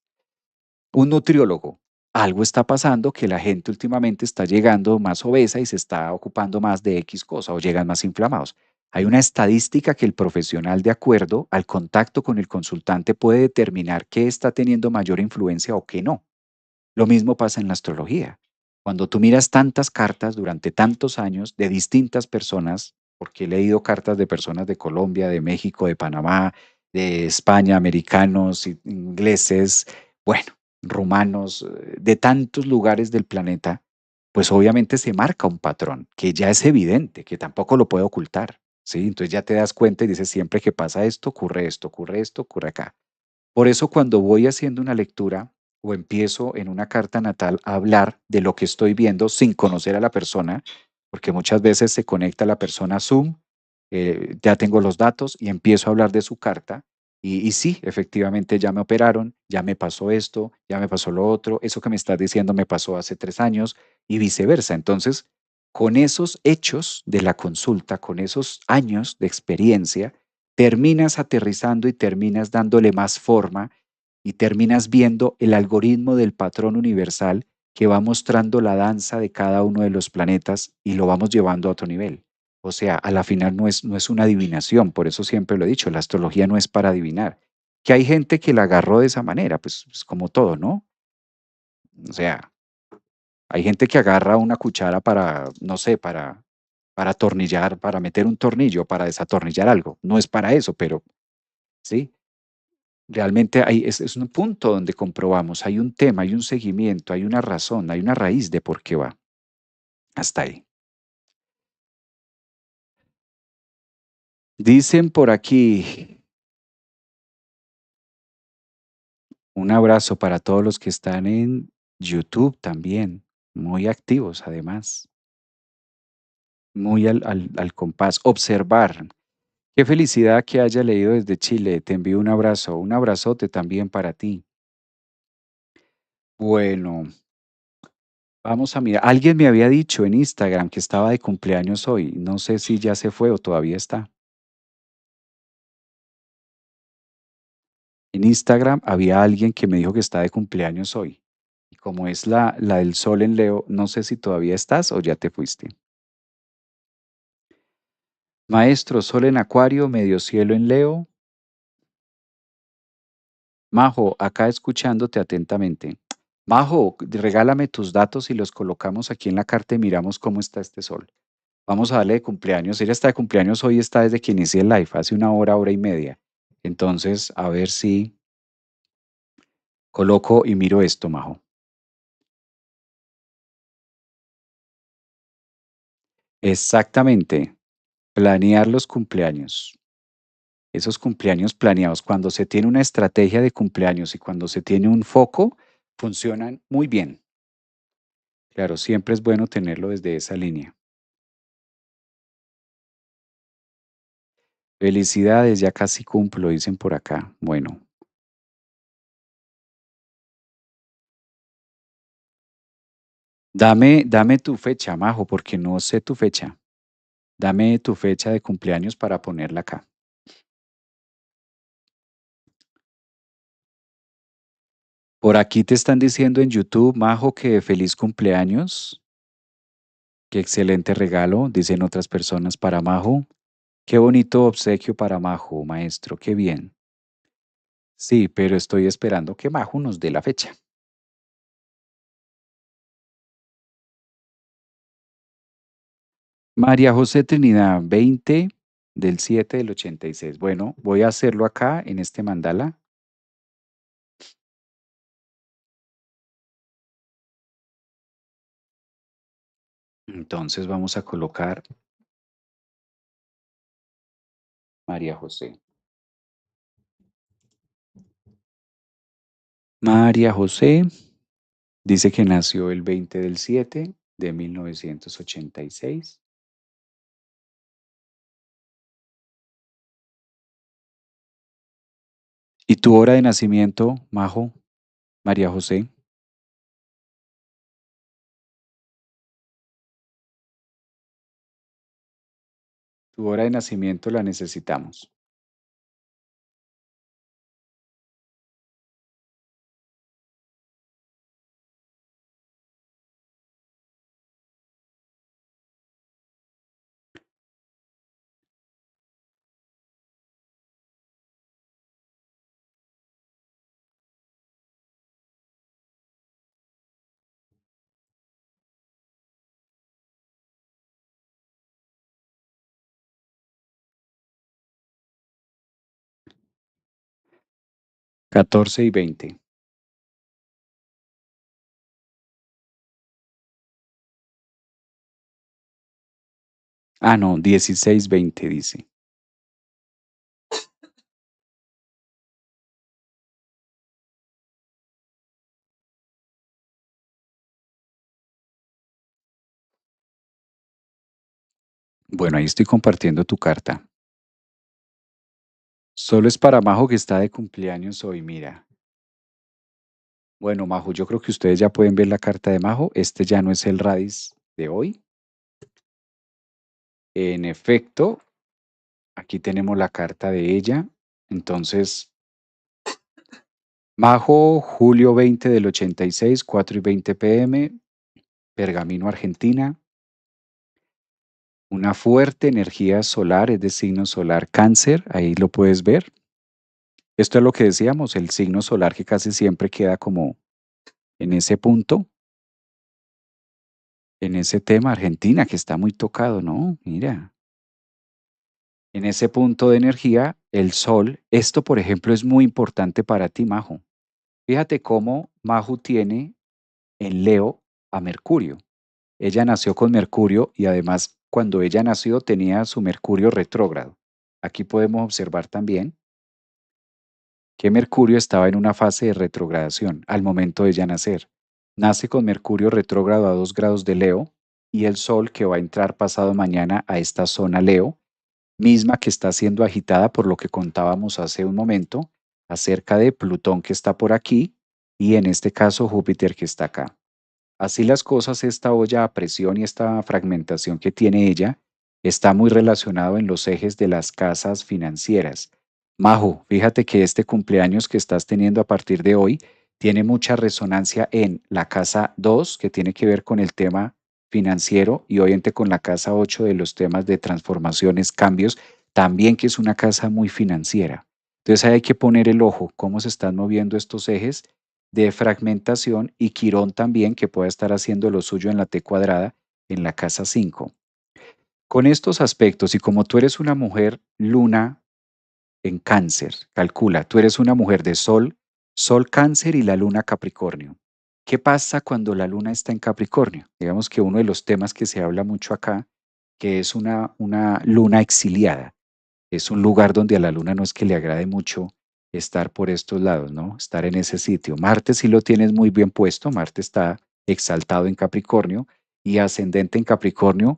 Un nutriólogo. Algo está pasando que la gente últimamente está llegando más obesa y se está ocupando más de X cosa o llegan más inflamados. Hay una estadística que el profesional, de acuerdo al contacto con el consultante, puede determinar qué está teniendo mayor influencia o qué no. Lo mismo pasa en la astrología. Cuando tú miras tantas cartas durante tantos años de distintas personas, porque he leído cartas de personas de Colombia, de México, de Panamá, de España, americanos, ingleses, bueno, rumanos, de tantos lugares del planeta, pues obviamente se marca un patrón que ya es evidente, que tampoco lo puede ocultar, ¿sí? Entonces ya te das cuenta y dices, siempre que pasa esto, ocurre esto, ocurre esto, ocurre acá. Por eso cuando voy haciendo una lectura o empiezo en una carta natal a hablar de lo que estoy viendo sin conocer a la persona, porque muchas veces se conecta la persona a Zoom, ya tengo los datos y empiezo a hablar de su carta. Y sí, efectivamente ya me operaron, ya me pasó esto, ya me pasó lo otro, eso que me estás diciendo me pasó hace 3 años y viceversa. Entonces, con esos hechos de la consulta, con esos años de experiencia, terminas aterrizando y terminas dándole más forma y terminas viendo el algoritmo del patrón universal que va mostrando la danza de cada uno de los planetas y lo vamos llevando a otro nivel. O sea, a la final no es una adivinación, por eso siempre lo he dicho, la astrología no es para adivinar. Que hay gente que la agarró de esa manera, pues como todo, ¿no? O sea, hay gente que agarra una cuchara para, no sé, para atornillar, para meter un tornillo, para desatornillar algo. No es para eso, pero sí. Realmente es un punto donde comprobamos, hay un tema, hay un seguimiento, hay una razón, hay una raíz de por qué va. Hasta ahí. Dicen por aquí, un abrazo para todos los que están en YouTube también, muy activos además, muy al compás. Observar. Qué felicidad que haya leído desde Chile. Te envío un abrazo, un abrazote también para ti. Bueno, vamos a mirar. Alguien me había dicho en Instagram que estaba de cumpleaños hoy. No sé si ya se fue o todavía está. En Instagram había alguien que me dijo que está de cumpleaños hoy. Y como es la del sol en Leo, no sé si todavía estás o ya te fuiste. Maestro, sol en Acuario, medio cielo en Leo. Majo, acá escuchándote atentamente. Majo, regálame tus datos y los colocamos aquí en la carta y miramos cómo está este sol. Vamos a darle de cumpleaños. Ella está de cumpleaños hoy, está desde que inicié el live, hace una hora, hora y media. Entonces, a ver si coloco y miro esto, Majo. Exactamente, planear los cumpleaños. Esos cumpleaños planeados, cuando se tiene una estrategia de cumpleaños y cuando se tiene un foco, funcionan muy bien. Claro, siempre es bueno tenerlo desde esa línea. Felicidades, ya casi cumplo, dicen por acá. Bueno, Dame tu fecha, Majo, porque no sé tu fecha. Dame tu fecha de cumpleaños para ponerla acá. Por aquí te están diciendo en YouTube, Majo, que feliz cumpleaños. Qué excelente regalo, dicen otras personas para Majo. Qué bonito obsequio para Majo, maestro, qué bien. Sí, pero estoy esperando que Majo nos dé la fecha. María José Trinidad, 20 del 7 del 86. Bueno, voy a hacerlo acá en este mandala. Entonces vamos a colocar María José. María José dice que nació el 20 del 7 de 1986. ¿Y tu hora de nacimiento, Majo? María José. Tu hora de nacimiento la necesitamos. 14 y 20. Ah, no, 16 20 dice. Bueno, ahí estoy compartiendo tu carta. Solo es para Majo que está de cumpleaños hoy, mira. Bueno, Majo, yo creo que ustedes ya pueden ver la carta de Majo. Este ya no es el Radis de hoy. En efecto, aquí tenemos la carta de ella. Entonces, Majo, julio 20 del 86, 4:20 p.m., Pergamino, Argentina. Una fuerte energía solar, es de signo solar Cáncer, ahí lo puedes ver. Esto es lo que decíamos, el signo solar que casi siempre queda como en ese punto, en ese tema, Argentina, que está muy tocado, ¿no? Mira, en ese punto de energía, el Sol, esto por ejemplo es muy importante para ti, Majo. Fíjate cómo Majo tiene en Leo a Mercurio. Ella nació con Mercurio y además cuando ella nació tenía su Mercurio retrógrado. Aquí podemos observar también que Mercurio estaba en una fase de retrogradación al momento de ella nacer. Nace con Mercurio retrógrado a 2 grados de Leo y el Sol que va a entrar pasado mañana a esta zona Leo, misma que está siendo agitada por lo que contábamos hace un momento acerca de Plutón que está por aquí y en este caso Júpiter que está acá. Así las cosas, esta olla a presión y esta fragmentación que tiene ella está muy relacionado en los ejes de las casas financieras. Majo, fíjate que este cumpleaños que estás teniendo a partir de hoy tiene mucha resonancia en la casa 2 que tiene que ver con el tema financiero, y obviamente con la casa 8 de los temas de transformaciones, cambios, también que es una casa muy financiera. Entonces ahí hay que poner el ojo, cómo se están moviendo estos ejes de fragmentación, y Quirón también, que pueda estar haciendo lo suyo en la T cuadrada en la casa 5. Con estos aspectos, y como tú eres una mujer luna en cáncer, calcula, tú eres una mujer de sol, sol cáncer y la luna Capricornio. ¿Qué pasa cuando la luna está en Capricornio? Digamos que uno de los temas que se habla mucho acá, que es una luna exiliada. Es un lugar donde a la luna no es que le agrade mucho estar por estos lados, ¿no? Estar en ese sitio. Marte sí lo tienes muy bien puesto. Marte está exaltado en Capricornio y ascendente en Capricornio.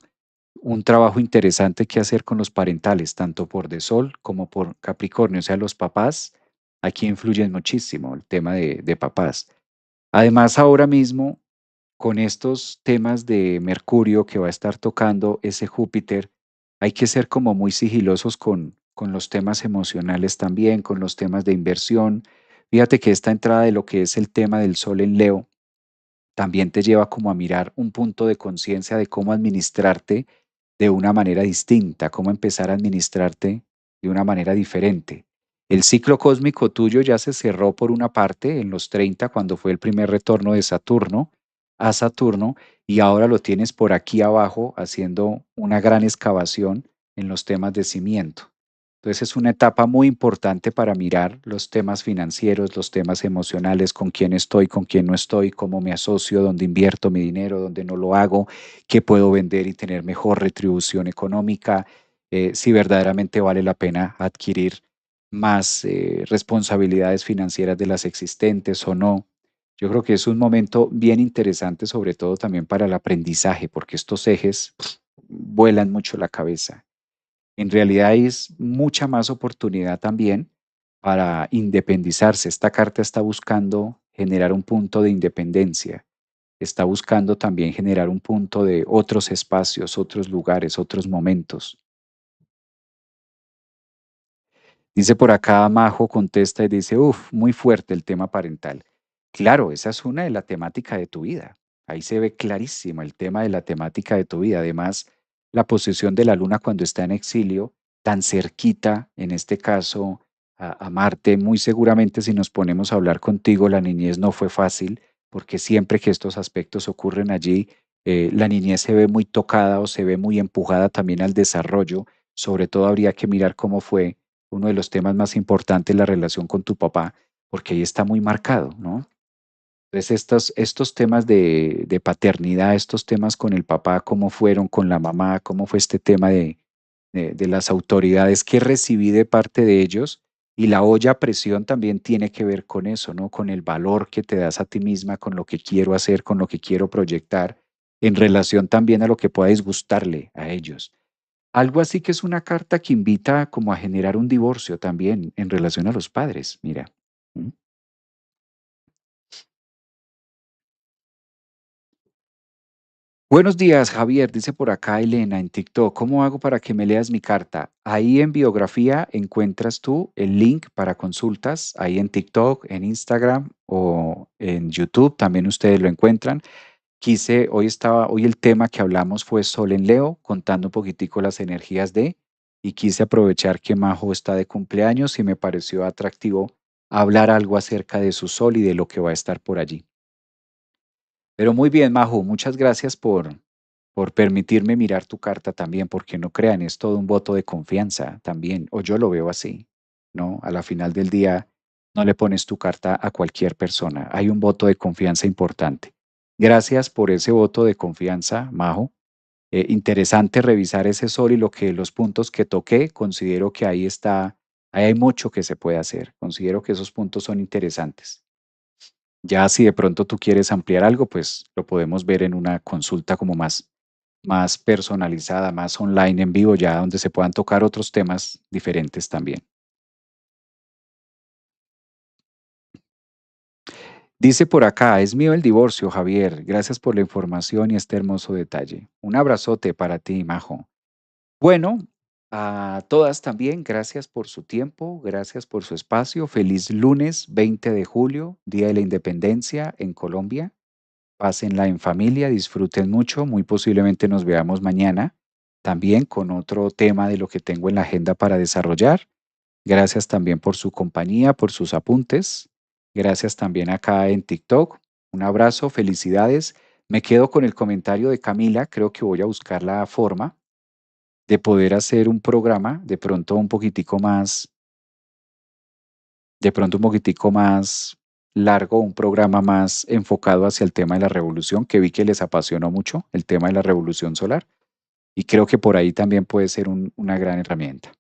Un trabajo interesante que hacer con los parentales, tanto por de Sol como por Capricornio. O sea, los papás aquí influyen muchísimo el tema de papás. Además, ahora mismo con estos temas de Mercurio que va a estar tocando ese Júpiter, hay que ser como muy sigilosos con los temas emocionales también, con los temas de inversión. Fíjate que esta entrada de lo que es el tema del Sol en Leo también te lleva como a mirar un punto de conciencia de cómo administrarte de una manera distinta, cómo empezar a administrarte de una manera diferente. El ciclo cósmico tuyo ya se cerró por una parte en los 30 cuando fue el primer retorno de Saturno a Saturno y ahora lo tienes por aquí abajo haciendo una gran excavación en los temas de cimiento. Entonces es una etapa muy importante para mirar los temas financieros, los temas emocionales, con quién estoy, con quién no estoy, cómo me asocio, dónde invierto mi dinero, dónde no lo hago, qué puedo vender y tener mejor retribución económica, si verdaderamente vale la pena adquirir más responsabilidades financieras de las existentes o no. Yo creo que es un momento bien interesante, sobre todo también para el aprendizaje, porque estos ejes vuelan mucho la cabeza. En realidad es mucha más oportunidad también para independizarse. Esta carta está buscando generar un punto de independencia, está buscando también generar un punto de otros espacios, otros lugares, otros momentos. Dice por acá, Majo contesta y dice, uff, muy fuerte el tema parental. Claro, esa es una de la temática de tu vida. Ahí se ve clarísimo el tema de la temática de tu vida. Además, la posición de la luna cuando está en exilio, tan cerquita, en este caso, a Marte, muy seguramente si nos ponemos a hablar contigo, la niñez no fue fácil, porque siempre que estos aspectos ocurren allí, la niñez se ve muy tocada o se ve muy empujada también al desarrollo. Sobre todo habría que mirar cómo fue uno de los temas más importantes, la relación con tu papá, porque ahí está muy marcado, ¿no? Entonces, estos temas de paternidad, estos temas con el papá, cómo fueron con la mamá, cómo fue este tema de las autoridades que recibí de parte de ellos, y la olla a presión también tiene que ver con eso, ¿no? Con el valor que te das a ti misma, con lo que quiero hacer, con lo que quiero proyectar, en relación también a lo que pueda disgustarle a ellos. Algo así que es una carta que invita como a generar un divorcio también en relación a los padres, mira. ¿Mm? Buenos días, Javier, dice por acá Elena en TikTok. ¿Cómo hago para que me leas mi carta? Ahí en biografía encuentras tú el link para consultas, ahí en TikTok, en Instagram o en YouTube, también ustedes lo encuentran. Hoy el tema que hablamos fue Sol en Leo, contando un poquitico las energías y quise aprovechar que Majo está de cumpleaños y me pareció atractivo hablar algo acerca de su Sol y de lo que va a estar por allí. Pero muy bien, Majo, muchas gracias por permitirme mirar tu carta también, porque no crean, es todo un voto de confianza también, o yo lo veo así, ¿no? A la final del día no le pones tu carta a cualquier persona, hay un voto de confianza importante. Gracias por ese voto de confianza, Majo. Interesante revisar ese sol y los puntos que toqué, considero que ahí hay mucho que se puede hacer, considero que esos puntos son interesantes. Ya si de pronto tú quieres ampliar algo, pues lo podemos ver en una consulta como más personalizada, más online en vivo, ya donde se puedan tocar otros temas diferentes también. Dice por acá, es mío el divorcio, Javier. Gracias por la información y este hermoso detalle. Un abrazote para ti, Majo. Bueno, a todas también, gracias por su tiempo, gracias por su espacio. Feliz lunes 20 de julio, Día de la Independencia en Colombia. Pásenla en familia, disfruten mucho. Muy posiblemente nos veamos mañana también con otro tema de lo que tengo en la agenda para desarrollar. Gracias también por su compañía, por sus apuntes. Gracias también acá en TikTok. Un abrazo, felicidades. Me quedo con el comentario de Camila. Creo que voy a buscar la forma de poder hacer un programa de pronto un poquitico más largo, un programa más enfocado hacia el tema de la revolución, que vi que les apasionó mucho el tema de la revolución solar y creo que por ahí también puede ser una gran herramienta.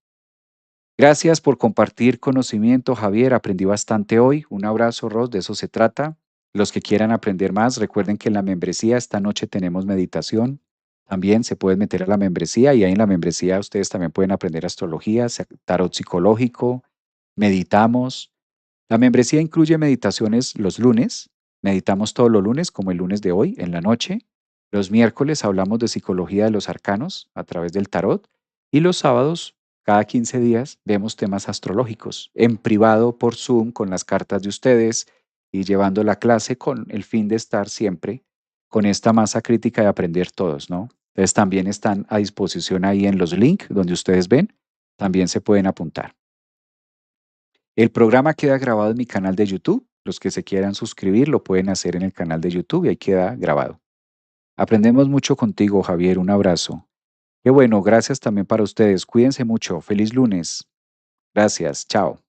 Gracias por compartir conocimiento, Javier. Aprendí bastante hoy. Un abrazo, Ros, de eso se trata. Los que quieran aprender más, recuerden que en la membresía esta noche tenemos meditación. También se pueden meter a la membresía y ahí en la membresía ustedes también pueden aprender astrología, tarot psicológico, meditamos. La membresía incluye meditaciones los lunes Meditamos todos los lunes, como el lunes de hoy, en la noche. Los miércoles hablamos de psicología de los arcanos a través del tarot. Y los sábados, cada 15 días, vemos temas astrológicos en privado por Zoom con las cartas de ustedes y llevando la clase con el fin de estar siempre con esta masa crítica de aprender todos, ¿no? Entonces también están a disposición ahí en los links donde ustedes ven, también se pueden apuntar. El programa queda grabado en mi canal de YouTube. Los que se quieran suscribir lo pueden hacer en el canal de YouTube y ahí queda grabado. Aprendemos mucho contigo, Javier. Un abrazo. Qué bueno, gracias también para ustedes. Cuídense mucho. Feliz lunes. Gracias. Chao.